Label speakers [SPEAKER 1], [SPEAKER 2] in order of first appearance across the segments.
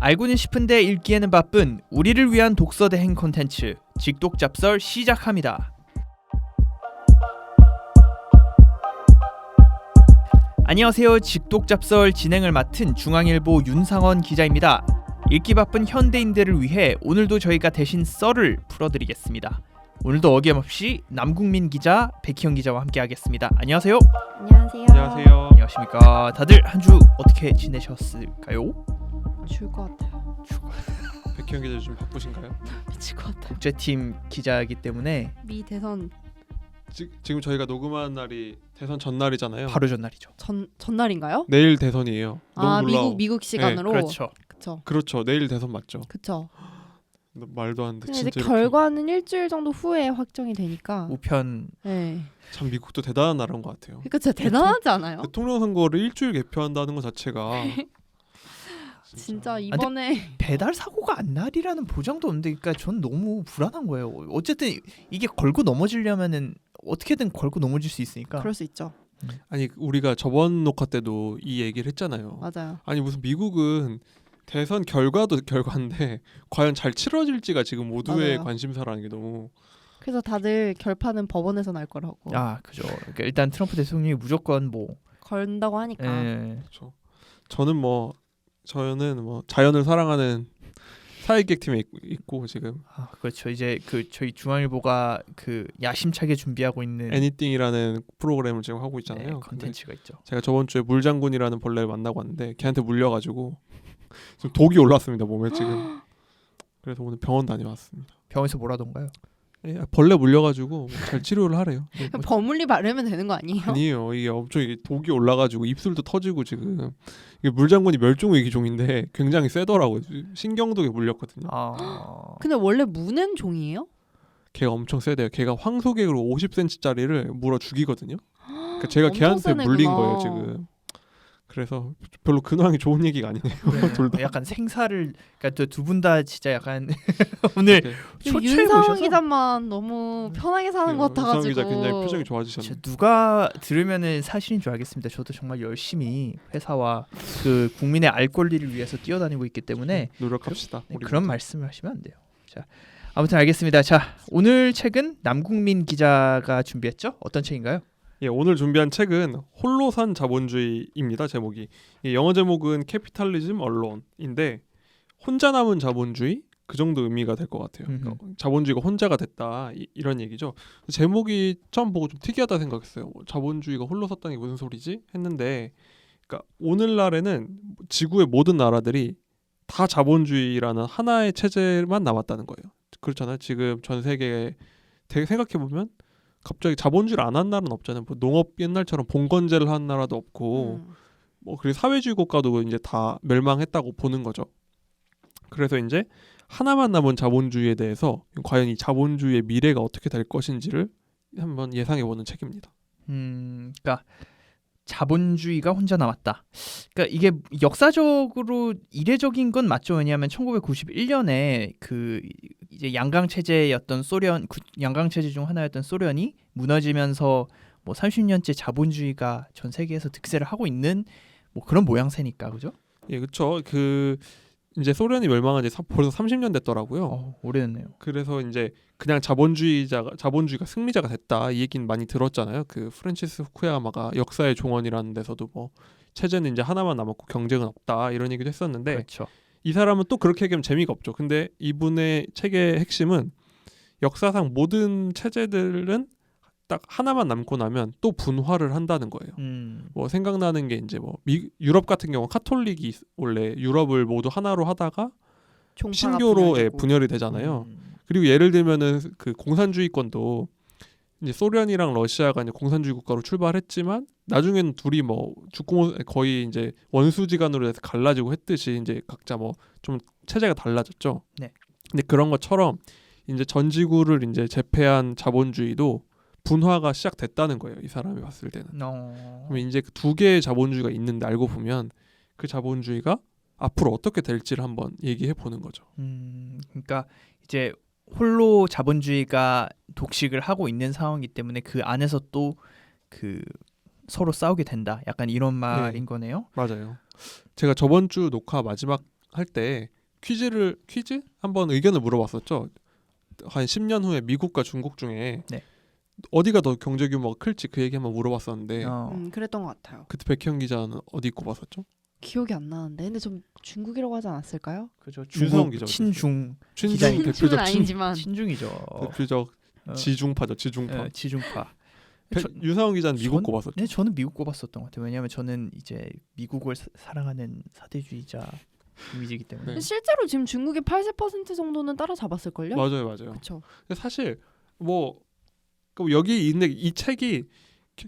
[SPEAKER 1] 알고는 싶은데 읽기에는 바쁜 우리를 위한 독서 대행 콘텐츠 직독잡설 시작합니다. 안녕하세요. 직독잡설 진행을 맡은 중앙일보 윤상원 기자입니다. 읽기 바쁜 현대인들을 위해 오늘도 저희가 대신 썰을 풀어드리겠습니다. 오늘도 어김없이 남국민 기자, 백희영 기자와 함께하겠습니다. 안녕하세요.
[SPEAKER 2] 안녕하세요.
[SPEAKER 3] 안녕하세요.
[SPEAKER 1] 안녕하십니까. 다들 한 주 어떻게 지내셨을까요?
[SPEAKER 2] 죽을 것 같아요.
[SPEAKER 3] 백희영 기자 좀 바쁘신가요?
[SPEAKER 2] 미칠 것 같아요.
[SPEAKER 1] 국제팀 기자이기 때문에
[SPEAKER 2] 미 대선
[SPEAKER 3] 지금 저희가 녹음하는 날이 대선 전날이잖아요.
[SPEAKER 1] 바로 전날이죠.
[SPEAKER 2] 전날인가요?
[SPEAKER 3] 내일 대선이에요.
[SPEAKER 2] 아,
[SPEAKER 3] 너무 놀라워.
[SPEAKER 2] 미국 시간으로.
[SPEAKER 1] 그렇죠.
[SPEAKER 3] 그렇죠. 내일 대선 맞죠.
[SPEAKER 2] 그쵸.
[SPEAKER 3] 말도 안 돼.
[SPEAKER 2] 근데 이제
[SPEAKER 3] 진짜
[SPEAKER 2] 결과는 일주일 정도 후에 확정이 되니까.
[SPEAKER 1] 우편
[SPEAKER 2] 네.
[SPEAKER 3] 참 미국도 대단한 나라인 것 같아요.
[SPEAKER 2] 그러니까 진짜 대단하지 않아요?
[SPEAKER 3] 대통령 선거를 일주일 개표한다는 것 자체가
[SPEAKER 2] 진짜 이번에
[SPEAKER 1] 배달 사고가 안 날이라는 보장도 없는데, 그러니까 전 너무 불안한 거예요. 어쨌든 이게 걸고 넘어지려면은 어떻게든 걸고 넘어질 수 있으니까.
[SPEAKER 2] 그럴 수 있죠.
[SPEAKER 3] 아니 우리가 저번 녹화 때도 이 얘기를 했잖아요.
[SPEAKER 2] 맞아요.
[SPEAKER 3] 아니 무슨 미국은 대선 결과도 결과인데 과연 잘 치러질지가 지금 모두의
[SPEAKER 2] 맞아요.
[SPEAKER 3] 관심사라는 게 너무.
[SPEAKER 2] 그래서 다들 결판은 법원에서 날 거라고
[SPEAKER 1] 그죠. 그러니까 일단 트럼프 대통령이 무조건
[SPEAKER 2] 걸린다고 하니까.
[SPEAKER 3] 그렇죠. 저는 뭐 자연을 사랑하는 사회기획 팀에 있고 지금
[SPEAKER 1] 그렇죠. 이제 저희 중앙일보가 야심차게 준비하고 있는
[SPEAKER 3] 애니띵이라는 프로그램을 지금 하고 있잖아요.
[SPEAKER 1] 컨텐츠가 있죠.
[SPEAKER 3] 제가 저번 주에 물장군이라는 벌레를 만나고 왔는데 걔한테 물려가지고 지금 독이 올랐습니다 몸에 지금. 그래서 오늘 병원 다녀왔습니다.
[SPEAKER 1] 병원에서 뭐라던가요?
[SPEAKER 3] 벌레 물려가지고 잘 치료를 하래요.
[SPEAKER 2] 그냥 버물리 바르면 되는 거 아니에요?
[SPEAKER 3] 아니에요. 이게 엄청 독이 올라가지고 입술도 터지고 지금 이게 물장군이 멸종위기종인데 굉장히 세더라고요. 신경독에 물렸거든요.
[SPEAKER 2] 근데 원래 무는 종이에요?
[SPEAKER 3] 걔가 엄청 세대요. 걔가 황소개로 50cm짜리를 물어 죽이거든요. 그러니까 제가 걔한테
[SPEAKER 2] 세네구나.
[SPEAKER 3] 물린 거예요 지금. 그래서 별로 근황이 좋은 얘기가 아니네요. 둘 다.
[SPEAKER 1] 약간 생사를, 그러니까 두 분 다 진짜 약간 오늘 초췌해
[SPEAKER 2] 윤상원
[SPEAKER 1] 보셔서
[SPEAKER 2] 기자만 너무 편하게 사는 것 같아가지고.
[SPEAKER 3] 기자 굉장히 표정이 좋아지셨네요.
[SPEAKER 1] 진짜 누가 들으면은 사실인 줄 알겠습니다. 저도 정말 열심히 회사와 국민의 알 권리를 위해서 뛰어다니고 있기 때문에
[SPEAKER 3] 노력합시다. 우리
[SPEAKER 1] 그런
[SPEAKER 3] 모두.
[SPEAKER 1] 말씀을 하시면 안 돼요. 자, 아무튼 알겠습니다. 자, 오늘 책은 남국민 기자가 준비했죠? 어떤 책인가요?
[SPEAKER 3] 오늘 준비한 책은 홀로선 자본주의입니다. 제목이 영어 제목은 캐피탈리즘 언론인데 혼자 남은 자본주의 그 정도 의미가 될 것 같아요. 그러니까 자본주의가 혼자가 됐다 이런 얘기죠. 제목이 처음 보고 좀 특이하다 생각했어요. 자본주의가 홀로 섰다는 게 무슨 소리지 했는데, 그러니까 오늘날에는 지구의 모든 나라들이 다 자본주의라는 하나의 체제만 남았다는 거예요. 그렇잖아요. 지금 전 세계에 생각해 보면 갑자기 자본주의를 안 한 나라는 없잖아요. 뭐 농업 옛날처럼 봉건제를 한 나라도 없고, 그리고 사회주의 국가도 이제 다 멸망했다고 보는 거죠. 그래서 이제 하나만 남은 자본주의에 대해서 과연 이 자본주의의 미래가 어떻게 될 것인지를 한번 예상해보는 책입니다.
[SPEAKER 1] 그러니까 자본주의가 혼자 남았다. 그러니까 이게 역사적으로 이례적인 건 맞죠. 왜냐하면 1991년에 이제 양강 체제였던 양강 체제 중 하나였던 소련이 무너지면서 30년째 자본주의가 전 세계에서 득세를 하고 있는 그런 모양새니까, 그죠?
[SPEAKER 3] 그렇죠. 이제 소련이 멸망한 지 벌써 30년 됐더라고요.
[SPEAKER 1] 오래됐네요.
[SPEAKER 3] 그래서 이제 그냥 자본주의가 승리자가 됐다 이 얘기는 많이 들었잖아요. 프란치스 후쿠야마가 역사의 종언이라는 데서도 체제는 이제 하나만 남았고 경쟁은 없다 이런 얘기도 했었는데,
[SPEAKER 1] 그렇죠.
[SPEAKER 3] 이 사람은 또 그렇게 얘기하면 재미가 없죠. 근데 이분의 책의 핵심은 역사상 모든 체제들은 딱 하나만 남고 나면 또 분화를 한다는 거예요. 생각나는 게 이제 유럽 같은 경우 카톨릭이 원래 유럽을 모두 하나로 하다가 신교로 분열이 되잖아요. 그리고 예를 들면은 공산주의권도 이제 소련이랑 러시아가 이제 공산주의 국가로 출발했지만 나중에는 둘이 거의 이제 원수지간으로 해서 갈라지고 했듯이 이제 각자 좀 체제가 달라졌죠.
[SPEAKER 1] 네.
[SPEAKER 3] 근데 그런 것처럼 이제 전 지구를 이제 제패한 자본주의도 분화가 시작됐다는 거예요. 이 사람이 봤을 때는. 그럼 이제 두 개의 자본주의가 있는데 알고 보면 그 자본주의가 앞으로 어떻게 될지를 한번 얘기해 보는 거죠.
[SPEAKER 1] 그러니까 이제 홀로 자본주의가 독식을 하고 있는 상황이기 때문에 그 안에서 또 서로 싸우게 된다. 약간 이런 말인 거네요.
[SPEAKER 3] 맞아요. 제가 저번 주 녹화 마지막 할 때 퀴즈 한번 의견을 물어봤었죠. 한 10년 후에 미국과 중국 중에
[SPEAKER 1] 네.
[SPEAKER 3] 어디가 더 경제 규모가 클지 그 얘기 한번 물어봤었는데
[SPEAKER 2] 그랬던 것 같아요.
[SPEAKER 3] 그때 백현 기자는 어디 꼽았었죠?
[SPEAKER 2] 기억이 안 나는데 근데 좀 중국이라고 하지 않았을까요?
[SPEAKER 1] 그죠.
[SPEAKER 3] 유성
[SPEAKER 1] 중국
[SPEAKER 3] 기자
[SPEAKER 1] 친중
[SPEAKER 3] 친중 대표적
[SPEAKER 2] 아니지만
[SPEAKER 1] 친중이죠.
[SPEAKER 3] 대표적 지중파죠. 지중파.
[SPEAKER 1] 지중파.
[SPEAKER 3] 유상훈 기자는 미국
[SPEAKER 1] 전-
[SPEAKER 3] 꼽았었죠.
[SPEAKER 1] 네, 저는 미국 꼽았었던 것 같아요. 왜냐하면 저는 이제 미국을 사랑하는 사대주의자 이미지이기 때문에.
[SPEAKER 3] 네.
[SPEAKER 2] 실제로 지금 중국이 80% 정도는 따라잡았을걸요?
[SPEAKER 3] 맞아요.
[SPEAKER 2] 그렇죠.
[SPEAKER 3] 근데 사실 뭐 여기 있는 이 책이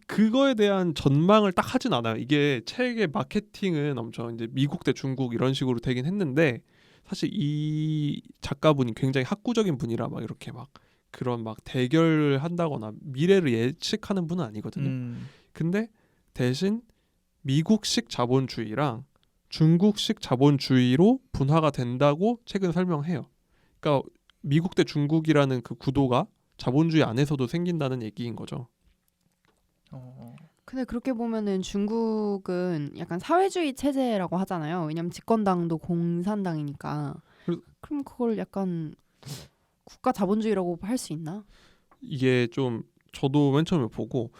[SPEAKER 3] 그거에 대한 전망을 딱 하진 않아요. 이게 책의 마케팅은 엄청 이제 미국 대 중국 이런 식으로 되긴 했는데 사실 이 작가분이 굉장히 학구적인 분이라 막 이렇게 막 그런 막 대결을 한다거나 미래를 예측하는 분은 아니거든요. 근데 대신 미국식 자본주의랑 중국식 자본주의로 분화가 된다고 책은 설명해요. 그러니까 미국 대 중국이라는 그 구도가 자본주의 안에서도 생긴다는 얘기인 거죠.
[SPEAKER 2] 근데 그렇게 보면은 중국은 약간 사회주의 체제라고 하잖아요. 왜냐면 집권당도 공산당이니까. 그럼 그걸 약간 국가 자본주의라고 할 수 있나?
[SPEAKER 3] 이게 좀 저도 맨 처음에 보고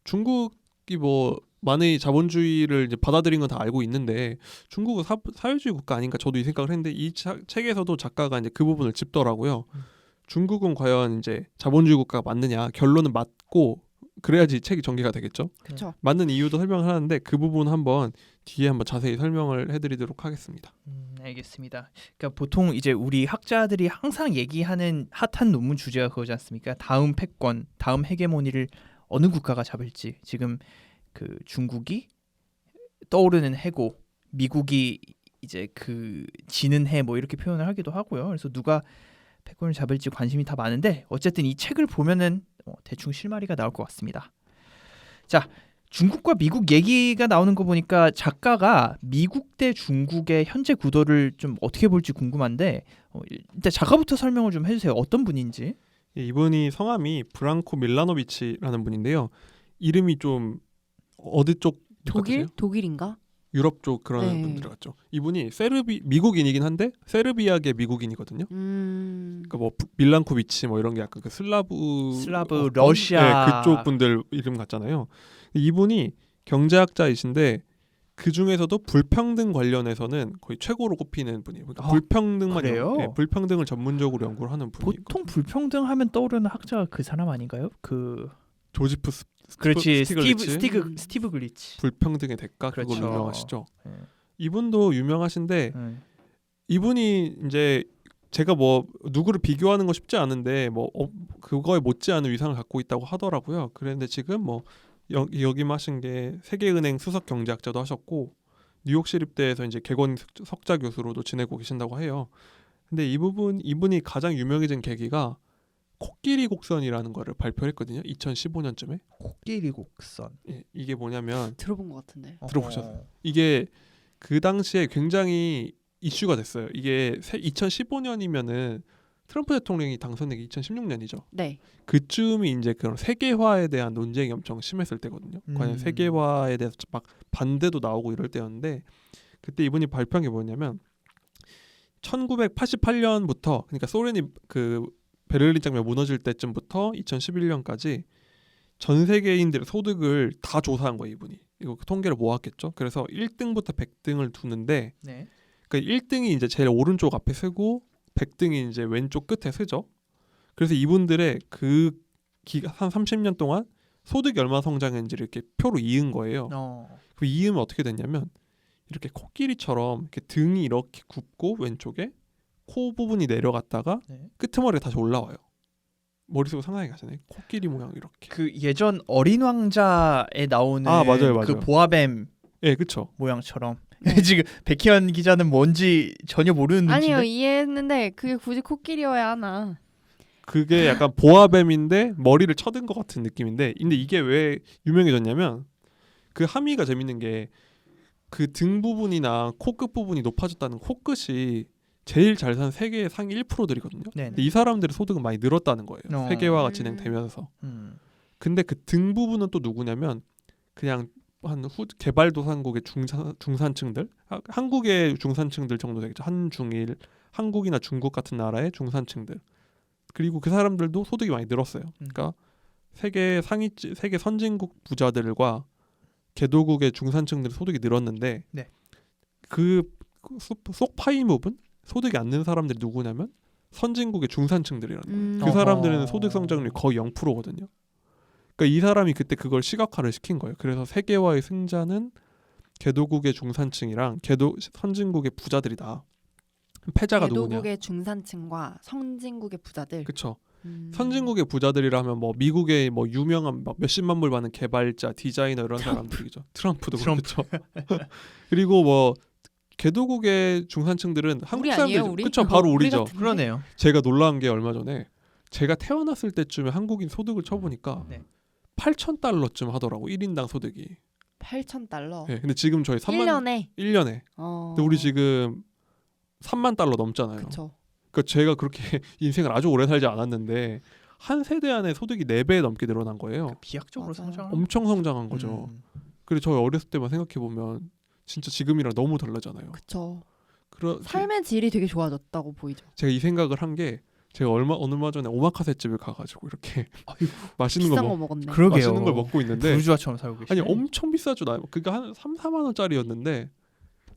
[SPEAKER 3] 중국이 뭐 많이 자본주의를 이제 받아들인 건 다 알고 있는데 중국은 사회주의 국가 아닌가 저도 이 생각을 했는데 이 책에서도 작가가 이제 그 부분을 짚더라고요. 중국은 과연 이제 자본주의 국가가 맞느냐 결론은 맞고 그래야지 책이 전개가 되겠죠.
[SPEAKER 2] 그렇죠.
[SPEAKER 3] 맞는 이유도 설명을 하는데 그 부분 한번 뒤에 한번 자세히 설명을 해드리도록 하겠습니다.
[SPEAKER 1] 알겠습니다. 그러니까 보통 이제 우리 학자들이 항상 얘기하는 핫한 논문 주제가 그거지 않습니까? 다음 패권, 다음 헤게모니를 어느 국가가 잡을지. 지금 그 중국이 떠오르는 해고, 미국이 이제 그 지는 해 뭐 이렇게 표현을 하기도 하고요. 그래서 누가 패권을 잡을지 관심이 다 많은데 어쨌든 이 책을 보면은 대충 실마리가 나올 것 같습니다. 자, 중국과 미국 얘기가 나오는 거 보니까 작가가 미국 대 중국의 현재 구도를 좀 어떻게 볼지 궁금한데 일단 작가부터 설명을 좀 해주세요. 어떤 분인지.
[SPEAKER 3] 이분이 성함이 브랑코 밀라노비치라는 분인데요. 이름이 좀 어디 쪽 같으세요?
[SPEAKER 2] 독일인가?
[SPEAKER 3] 유럽 쪽 그런
[SPEAKER 2] 네.
[SPEAKER 3] 분들 같죠. 이분이 미국인이긴 한데 세르비아계 미국인이거든요. 그러니까 뭐 밀란코비치 뭐 이런 게 약간 그 슬라브
[SPEAKER 1] 러시아
[SPEAKER 3] 네, 그쪽 분들 이름 같잖아요. 이분이 경제학자이신데 그 중에서도 불평등 관련해서는 거의 최고로 꼽히는 분이에요. 그러니까
[SPEAKER 1] 그래요?
[SPEAKER 3] 불평등을 전문적으로 연구를 하는 분이고.
[SPEAKER 1] 보통 불평등 하면 떠오르는 학자가 그 사람 아닌가요? 그
[SPEAKER 3] 조지프
[SPEAKER 1] 그렇지
[SPEAKER 3] 스티글리츠?
[SPEAKER 1] 스티브 글리치.
[SPEAKER 3] 불평등의 대가
[SPEAKER 1] 그렇죠.
[SPEAKER 3] 그걸로 유명하시죠.
[SPEAKER 1] 네.
[SPEAKER 3] 이분도 유명하신데
[SPEAKER 1] 네.
[SPEAKER 3] 이분이 이제 제가 뭐 누구를 비교하는 거 쉽지 않은데 뭐 그거에 못지않은 위상을 갖고 있다고 하더라고요. 그런데 지금 뭐 역임하신 게 세계은행 수석 경제학자도 하셨고 뉴욕 시립대에서 이제 개건 석자 교수로도 지내고 계신다고 해요. 근데 이분이 가장 유명해진 계기가 코끼리 곡선이라는 거를 발표했거든요. 2015년쯤에.
[SPEAKER 1] 코끼리 곡선.
[SPEAKER 3] 예, 이게 뭐냐면
[SPEAKER 2] 들어본 것 같은데.
[SPEAKER 3] 들어보셨어요? 이게 그 당시에 굉장히 이슈가 됐어요. 이게 2015년이면은 트럼프 대통령이 당선되기 2016년이죠.
[SPEAKER 2] 네.
[SPEAKER 3] 그쯤이 이제 그런 세계화에 대한 논쟁이 엄청 심했을 때거든요. 과연 세계화에 대해서 막 반대도 나오고 이럴 때였는데 그때 이분이 발표한 게 뭐냐면 1988년부터 그러니까 소련이 그 베를린 장벽 무너질 때쯤부터 2011년까지 전 세계인들의 소득을 다 조사한 거예요. 이분이. 이거 통계를 모았겠죠. 그래서 1등부터 100등을 두는데
[SPEAKER 1] 네.
[SPEAKER 3] 그러니까 1등이 이제 제일 오른쪽 앞에 쓰고 100등이 이제 왼쪽 끝에 쓰죠. 그래서 이분들의 그 한 30년 동안 소득이 얼마 성장했는지를 이렇게 표로 이은 거예요. 그 이으면 어떻게 됐냐면 이렇게 코끼리처럼 이렇게 등이 이렇게 굽고 왼쪽에 코 부분이 내려갔다가
[SPEAKER 1] 네.
[SPEAKER 3] 끄트머리가 다시 올라와요. 머릿속으로 상상이 가잖아요. 코끼리 모양 이렇게.
[SPEAKER 1] 그 예전 어린 왕자에 나오는
[SPEAKER 3] 맞아요.
[SPEAKER 1] 그 보아뱀
[SPEAKER 3] 예, 그렇죠.
[SPEAKER 1] 모양처럼. 지금 백희연 기자는 뭔지 전혀 모르는 눈치인데.
[SPEAKER 2] 아니요, 이해했는데 그게 굳이 코끼리여야 하나.
[SPEAKER 3] 그게 약간 보아뱀인데 머리를 쳐든 것 같은 느낌인데 근데 이게 왜 유명해졌냐면 그 함의가 재밌는 게 그 등 부분이나 코끝 부분이 높아졌다는 코끝이 제일 잘 사는 세계의 상위 1%들이거든요. 근데 이 사람들의 소득은 많이 늘었다는 거예요. 세계화가 진행되면서. 근데 그 등 부분은 또 누구냐면 그냥 한 개발도상국의 중산층들, 한국의 중산층들 정도 되겠죠. 한중일, 한국이나 중국 같은 나라의 중산층들. 그리고 그 사람들도 소득이 많이 늘었어요. 그러니까 세계 선진국 부자들과 개도국의 중산층들의 소득이 늘었는데
[SPEAKER 1] 네.
[SPEAKER 3] 그 속 파이 부분 소득이 안 는 사람들이 누구냐면 선진국의 중산층들이라는 거예요. 그 사람들은 소득 성장률이 거의 0%거든요. 그러니까 이 사람이 그때 그걸 시각화를 시킨 거예요. 그래서 세계화의 승자는 개도국의 중산층이랑 선진국의 부자들이다. 패자가 누구냐?
[SPEAKER 2] 개도국의 중산층과 선진국의 부자들.
[SPEAKER 3] 그렇죠. 선진국의 부자들이라면 뭐 미국의 뭐 유명한 막 몇십만 불 받는 개발자, 디자이너 이런 사람들이죠. 트럼프도 그렇죠. 그리고 뭐 개도국의 중산층들은 한국
[SPEAKER 2] 우리
[SPEAKER 3] 사람들
[SPEAKER 2] 아니에요, 우리?
[SPEAKER 3] 그렇죠. 바로
[SPEAKER 2] 우리
[SPEAKER 3] 우리죠.
[SPEAKER 2] 같은데?
[SPEAKER 1] 그러네요.
[SPEAKER 3] 제가 놀라운 게 얼마 전에 제가 태어났을 때쯤에 한국인 소득을 쳐보니까
[SPEAKER 1] 네.
[SPEAKER 3] $8,000쯤 하더라고. 1인당 소득이.
[SPEAKER 2] $8,000.
[SPEAKER 3] 네, 근데 지금 저희
[SPEAKER 2] 1년에.
[SPEAKER 3] 1년에. 근데 우리 지금 $30,000 넘잖아요.
[SPEAKER 2] 그렇죠.
[SPEAKER 3] 그러니까 제가 그렇게 인생을 아주 오래 살지 않았는데 한 세대 안에 소득이 4배 넘게 늘어난 거예요.
[SPEAKER 1] 비약적으로
[SPEAKER 2] 맞아요.
[SPEAKER 1] 성장을
[SPEAKER 3] 엄청 성장한 거죠. 그래서 저희 어렸을 때만 생각해 보면 진짜 지금이랑 너무 다르잖아요.
[SPEAKER 2] 그렇죠.
[SPEAKER 3] 그런
[SPEAKER 2] 삶의 질이 되게 좋아졌다고 보이죠.
[SPEAKER 3] 제가 이 생각을 한 게 제가 얼마 전에 오마카세 집을 가가지고 이렇게
[SPEAKER 1] 아이고,
[SPEAKER 3] 맛있는
[SPEAKER 2] 비싼
[SPEAKER 3] 거
[SPEAKER 2] 거 먹었네.
[SPEAKER 1] 그러게요.
[SPEAKER 3] 맛있는 걸 먹고 있는데
[SPEAKER 1] 부르주아처럼 살고 계시네.
[SPEAKER 3] 아니 엄청 비싸죠. 그게 한 3-4만 원짜리였는데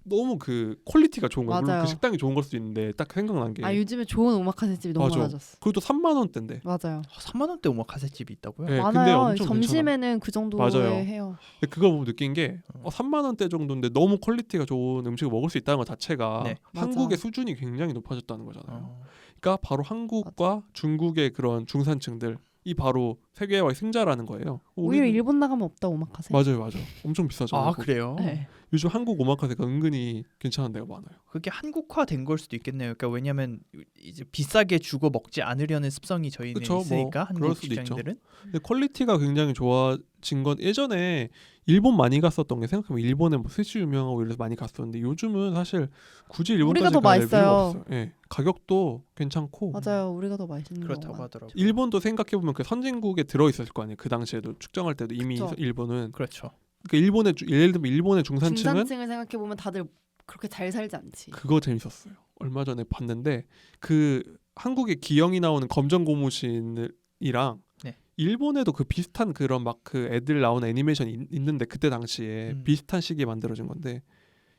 [SPEAKER 3] 너무 그 퀄리티가 좋은 거예요. 물론
[SPEAKER 2] 맞아요.
[SPEAKER 3] 그 식당이 좋은 걸 수도 있는데 딱 생각난 게
[SPEAKER 2] 요즘에 좋은 오마카세 집이 너무
[SPEAKER 3] 맞아.
[SPEAKER 2] 많아졌어.
[SPEAKER 3] 그것도 3만 원대인데.
[SPEAKER 2] 맞아요.
[SPEAKER 1] 3만 원대 오마카세 집이 있다고요?
[SPEAKER 3] 네, 근데
[SPEAKER 2] 많아요.
[SPEAKER 3] 엄청
[SPEAKER 2] 점심에는 그 정도에
[SPEAKER 3] 맞아요.
[SPEAKER 2] 해요.
[SPEAKER 3] 근데 그거 보면 느낀 게 3만 원대 정도인데 너무 퀄리티가 좋은 음식을 먹을 수 있다는 것 자체가
[SPEAKER 1] 네.
[SPEAKER 3] 한국의
[SPEAKER 2] 맞아.
[SPEAKER 3] 수준이 굉장히 높아졌다는 거잖아요.
[SPEAKER 1] 어.
[SPEAKER 3] 그러니까 바로 한국과 중국의 그런 중산층들이 바로 세계화의 승자라는 거예요.
[SPEAKER 2] 오히려 일본 나가면 없다 오마카세.
[SPEAKER 3] 맞아요. 엄청 비싸죠.
[SPEAKER 1] 아
[SPEAKER 3] 한국.
[SPEAKER 1] 그래요?
[SPEAKER 2] 네.
[SPEAKER 3] 요즘 한국 오마카세가 은근히 괜찮은 데가 많아요.
[SPEAKER 1] 그게 한국화된 걸 수도 있겠네요. 그러니까 왜냐하면 이제 비싸게 주고 먹지 않으려는 습성이 저희는
[SPEAKER 3] 그쵸, 뭐
[SPEAKER 1] 있으니까
[SPEAKER 3] 그럴
[SPEAKER 1] 한국
[SPEAKER 3] 수도
[SPEAKER 1] 직장인들은.
[SPEAKER 3] 근데 퀄리티가 굉장히 좋아진 건 예전에 일본 많이 갔었던 게 생각해보면 일본에 뭐 스시 유명하고 이래서 많이 갔었는데 요즘은 사실 굳이
[SPEAKER 2] 우리가
[SPEAKER 3] 일본까지
[SPEAKER 2] 더
[SPEAKER 3] 갈
[SPEAKER 2] 맛있어요.
[SPEAKER 3] 필요가 없어요. 예, 가격도 괜찮고
[SPEAKER 2] 맞아요. 우리가 더 맛있는
[SPEAKER 1] 그렇다고
[SPEAKER 2] 거.
[SPEAKER 1] 하더라고요.
[SPEAKER 3] 일본도 생각해보면 그 선진국에 들어있었을 거 아니에요. 그 당시에도 측정할 때도 이미
[SPEAKER 2] 그쵸.
[SPEAKER 3] 일본은
[SPEAKER 1] 그렇죠.
[SPEAKER 3] 그러니까 예를 들면 일본의 중산층은
[SPEAKER 2] 중산층을 생각해 보면 다들 그렇게 잘 살지 않지.
[SPEAKER 3] 그거 재밌었어요. 얼마 전에 봤는데 그 한국의 기영이 나오는 검정 고무신이랑
[SPEAKER 1] 네.
[SPEAKER 3] 일본에도 그 비슷한 그런 막 그 애들 나오는 애니메이션이 있는데 그때 당시에 비슷한 시기에 만들어진 건데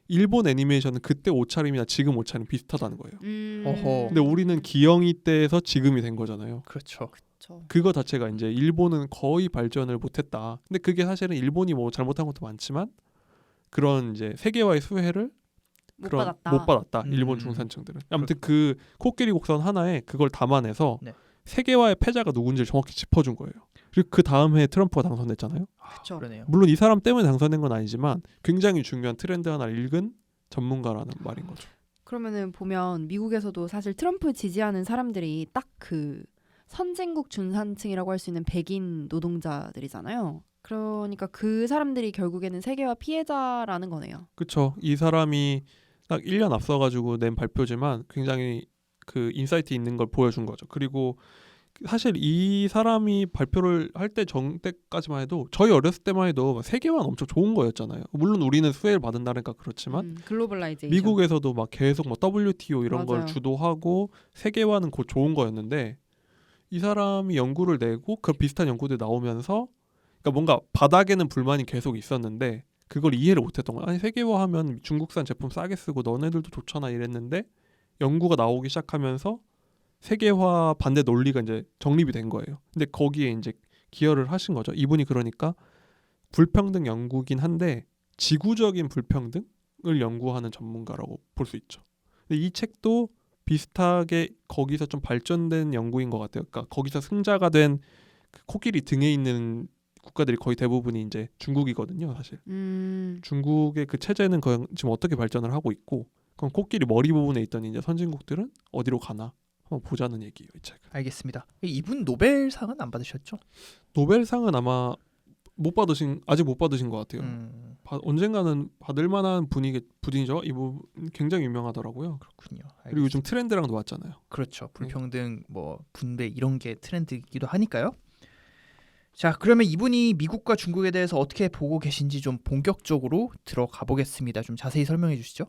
[SPEAKER 3] 일본 애니메이션은 그때 옷차림이나 지금 옷차림 비슷하다는 거예요.
[SPEAKER 1] 어허.
[SPEAKER 3] 근데 우리는 기영이 때에서 지금이 된 거잖아요.
[SPEAKER 1] 그렇죠.
[SPEAKER 2] 그쵸.
[SPEAKER 3] 그거 자체가 이제 일본은 거의 발전을 못했다. 근데 그게 사실은 일본이 뭐 잘못한 것도 많지만 그런 이제 세계화의 수혜를
[SPEAKER 2] 못
[SPEAKER 3] 그런
[SPEAKER 2] 받았다.
[SPEAKER 3] 못 받았다. 일본
[SPEAKER 1] 음.
[SPEAKER 3] 중산층들은. 아무튼 그 코끼리 곡선 하나에 그걸 담아내서
[SPEAKER 1] 네.
[SPEAKER 3] 세계화의 패자가 누군지를 정확히 짚어준 거예요. 그리고 그 다음 해에 트럼프가 당선됐잖아요.
[SPEAKER 2] 그쵸.
[SPEAKER 1] 그러네요.
[SPEAKER 3] 물론 이 사람 때문에 당선된 건 아니지만 굉장히 중요한 트렌드 하나를 읽은 전문가라는 말인 거죠.
[SPEAKER 2] 그러면은 보면 미국에서도 사실 트럼프 지지하는 사람들이 딱 그 선진국 중산층이라고 할 수 있는 백인 노동자들이잖아요. 그러니까 그 사람들이 결국에는 세계화 피해자라는 거네요.
[SPEAKER 3] 그렇죠. 이 사람이 딱 1년 앞서가지고 낸 발표지만 굉장히 그 인사이트 있는 걸 보여준 거죠. 그리고 사실 이 사람이 발표를 할 때 때까지만 해도 저희 어렸을 때만 해도 세계화는 엄청 좋은 거였잖아요. 물론 우리는 수혜를 받은다니까 그렇지만
[SPEAKER 2] 글로벌라이제이션.
[SPEAKER 3] 미국에서도 막 계속 뭐 WTO 이런 걸
[SPEAKER 2] 맞아요.
[SPEAKER 3] 주도하고 세계화는 곧 좋은 거였는데 이 사람이 연구를 내고 그 비슷한 연구들이 나오면서 그러니까 뭔가 바닥에는 불만이 계속 있었는데 그걸 이해를 못했던 거야. 아니 세계화하면 중국산 제품 싸게 쓰고 너네들도 좋잖아 이랬는데 연구가 나오기 시작하면서 세계화 반대 논리가 이제 정립이 된 거예요. 근데 거기에 이제 기여를 하신 거죠. 이분이 그러니까 불평등 연구긴 한데 지구적인 불평등을 연구하는 전문가라고 볼 수 있죠. 근데 이 책도 비슷하게 거기서 좀 발전된 연구인 것 같아요. 그러니까 거기서 승자가 된 그 코끼리 등에 있는 국가들이 거의 대부분이 이제 중국이거든요, 사실. 중국의 그 체제는 지금 어떻게 발전을 하고 있고, 그럼 코끼리 머리 부분에 있던 이제 선진국들은 어디로 가나 한번 보자는 얘기예요, 이 책.
[SPEAKER 1] 알겠습니다. 이분 노벨상은 안 받으셨죠?
[SPEAKER 3] 노벨상은 아마 아직 못 받으신 것 같아요. 언젠가는 받을 만한 분이죠. 이분 굉장히 유명하더라고요.
[SPEAKER 1] 그렇군요.
[SPEAKER 3] 그리고 요즘 트렌드랑도 맞잖아요.
[SPEAKER 1] 그렇죠. 불평등, 뭐 분배 이런 게 트렌드이기도 하니까요. 자, 그러면 이분이 미국과 중국에 대해서 어떻게 보고 계신지 좀 본격적으로 들어가 보겠습니다. 좀 자세히 설명해 주시죠.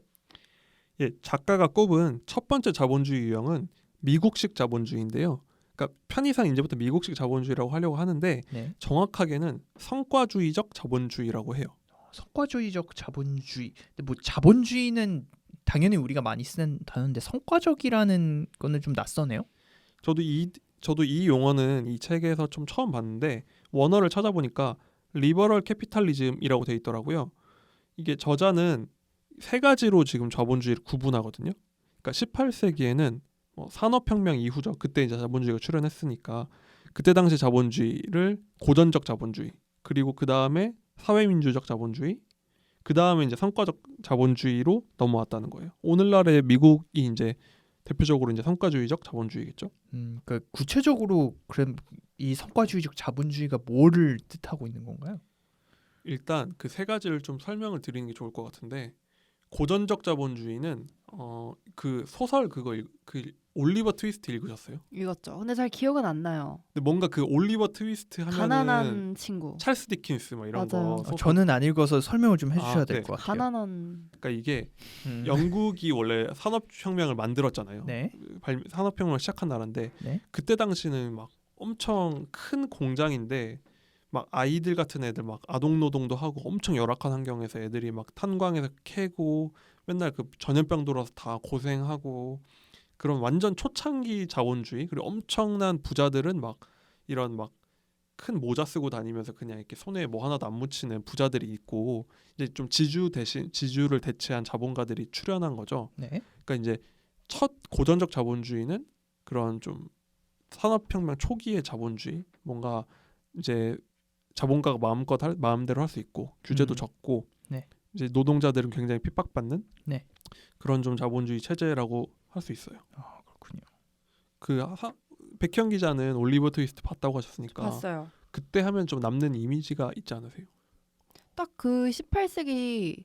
[SPEAKER 3] 예, 작가가 꼽은 첫 번째 자본주의 유형은 미국식 자본주의인데요. 그러니까 편의상 이제부터 미국식 자본주의라고 하려고 하는데
[SPEAKER 1] 네.
[SPEAKER 3] 정확하게는 성과주의적 자본주의라고 해요.
[SPEAKER 1] 성과주의적 자본주의. 근데 뭐 자본주의는 당연히 우리가 많이 쓰는 단어인데 성과적이라는 거는 좀 낯서네요.
[SPEAKER 3] 저도 이 용어는 이 책에서 좀 처음 봤는데 원어를 찾아보니까 리버럴 캐피탈리즘이라고 돼 있더라고요. 이게 저자는 세 가지로 지금 자본주의를 구분하거든요. 그러니까 18세기에는 뭐 산업혁명 이후죠. 그때 이제 자본주의가 출현했으니까 그때 당시 자본주의를 고전적 자본주의, 그리고 그 다음에 사회민주적 자본주의, 그 다음에 이제 성과적 자본주의로 넘어왔다는 거예요. 오늘날의 미국이 이제 대표적으로 이제 성과주의적 자본주의겠죠.
[SPEAKER 1] 그러니까 구체적으로 그럼 이 성과주의적 자본주의가 뭐를 뜻하고 있는 건가요?
[SPEAKER 3] 일단 그 세 가지를 좀 설명을 드리는 게 좋을 것 같은데 고전적 자본주의는 그 소설 그 올리버 트위스트 읽으셨어요?
[SPEAKER 2] 읽었죠. 근데 잘 기억은 안 나요.
[SPEAKER 3] 근데 뭔가 그 올리버 트위스트 하면은
[SPEAKER 2] 가난한 친구.
[SPEAKER 3] 찰스 디킨스 뭐 이런
[SPEAKER 2] 맞아요.
[SPEAKER 3] 거 소설.
[SPEAKER 1] 저는 안 읽어서 설명을 좀 해주셔야
[SPEAKER 3] 아,
[SPEAKER 1] 될
[SPEAKER 3] 네.
[SPEAKER 1] 것 같아요.
[SPEAKER 2] 가난한.
[SPEAKER 3] 그러니까 이게
[SPEAKER 1] 음.
[SPEAKER 3] 영국이 원래 산업혁명을 만들었잖아요.
[SPEAKER 1] 네.
[SPEAKER 3] 산업혁명을 시작한 나라인데
[SPEAKER 1] 네.
[SPEAKER 3] 그때 당시는 막 엄청 큰 공장인데 막 아이들 같은 애들 막 아동 노동도 하고 엄청 열악한 환경에서 애들이 막 탄광에서 캐고 맨날 그 전염병 들어서 다 고생하고 그런 완전 초창기 자본주의. 그리고 엄청난 부자들은 막 이런 막 큰 모자 쓰고 다니면서 그냥 이렇게 손에 뭐 하나도 안 묻히는 부자들이 있고 이제 좀 지주를 대체한 자본가들이 출현한 거죠.
[SPEAKER 1] 네.
[SPEAKER 3] 그러니까 이제 첫 고전적 자본주의는 그런 좀 산업혁명 초기의 자본주의, 뭔가 이제 자본가가 마음대로 할 수 있고 규제도 적고
[SPEAKER 1] 네.
[SPEAKER 3] 이제 노동자들은 굉장히 핍박받는
[SPEAKER 1] 네.
[SPEAKER 3] 그런 좀 자본주의 체제라고 할 수 있어요.
[SPEAKER 1] 아, 그렇군요.
[SPEAKER 3] 백현 기자는 올리버 트위스트 봤다고 하셨으니까
[SPEAKER 2] 봤어요.
[SPEAKER 3] 그때 하면 좀 남는 이미지가 있지 않으세요?
[SPEAKER 2] 딱 그 18세기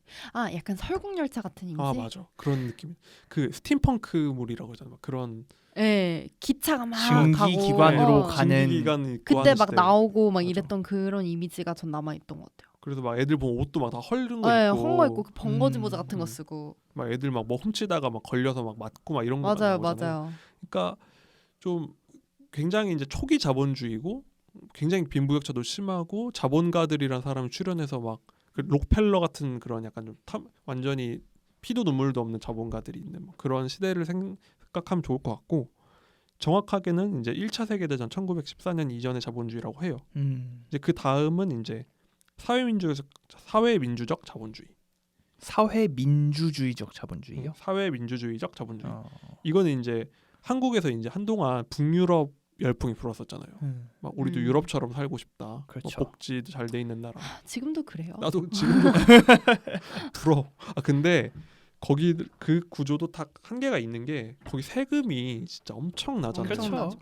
[SPEAKER 2] 약간 설국열차 같은 이미지.
[SPEAKER 3] 아 맞아, 그런 느낌. 그 스팀펑크물이라고 하잖아요. 막 그런
[SPEAKER 2] 예, 기차가 막
[SPEAKER 1] 증기
[SPEAKER 2] 가고
[SPEAKER 1] 기관으로
[SPEAKER 2] 어,
[SPEAKER 1] 가는
[SPEAKER 3] 증기기관 있고
[SPEAKER 2] 그때
[SPEAKER 3] 하는
[SPEAKER 2] 막
[SPEAKER 3] 시대.
[SPEAKER 2] 나오고 막
[SPEAKER 3] 맞아.
[SPEAKER 2] 이랬던 그런 이미지가 전 남아 있던 것 같아요.
[SPEAKER 3] 그래서 막 애들 보면 옷도 막 다 헐른 거
[SPEAKER 2] 예,
[SPEAKER 3] 입고
[SPEAKER 2] 헝거 있고 그 번거지 모자 같은 거
[SPEAKER 3] 음.
[SPEAKER 2] 쓰고.
[SPEAKER 3] 막 애들 막 뭐 훔치다가 막 걸려서 막 맞고 막 이런 거
[SPEAKER 2] 맞아요,
[SPEAKER 3] 나오잖아요.
[SPEAKER 2] 맞아요.
[SPEAKER 3] 그러니까 좀 굉장히 이제 초기 자본주의고 굉장히 빈부격차도 심하고 자본가들이란 사람이 출연해서 막 그 록펠러 같은 그런 약간 좀 완전히 피도 눈물도 없는 자본가들이 있는 뭐 그런 시대를 생각하면 좋을 것 같고 정확하게는 이제 1차 세계대전 1914년 이전의 자본주의라고 해요. 이제 그 다음은 이제 사회민주적 자본주의.
[SPEAKER 1] 사회민주주의적 자본주의요?
[SPEAKER 3] 사회민주주의적 자본주의.
[SPEAKER 1] 어.
[SPEAKER 3] 이거는 이제 한국에서 이제 한동안 북유럽 열풍이 불었었잖아요. 막 우리도
[SPEAKER 2] 음.
[SPEAKER 3] 유럽처럼 살고 싶다.
[SPEAKER 1] 그렇죠.
[SPEAKER 3] 뭐 복지도 잘 돼 있는 나라.
[SPEAKER 2] 지금도 그래요.
[SPEAKER 3] 나도 지금도 부러워. 근데 거기 그 구조도 다 한계가 있는 게 거기 세금이 진짜 엄청 나잖아요.
[SPEAKER 1] 그렇죠.
[SPEAKER 2] 엄청나죠.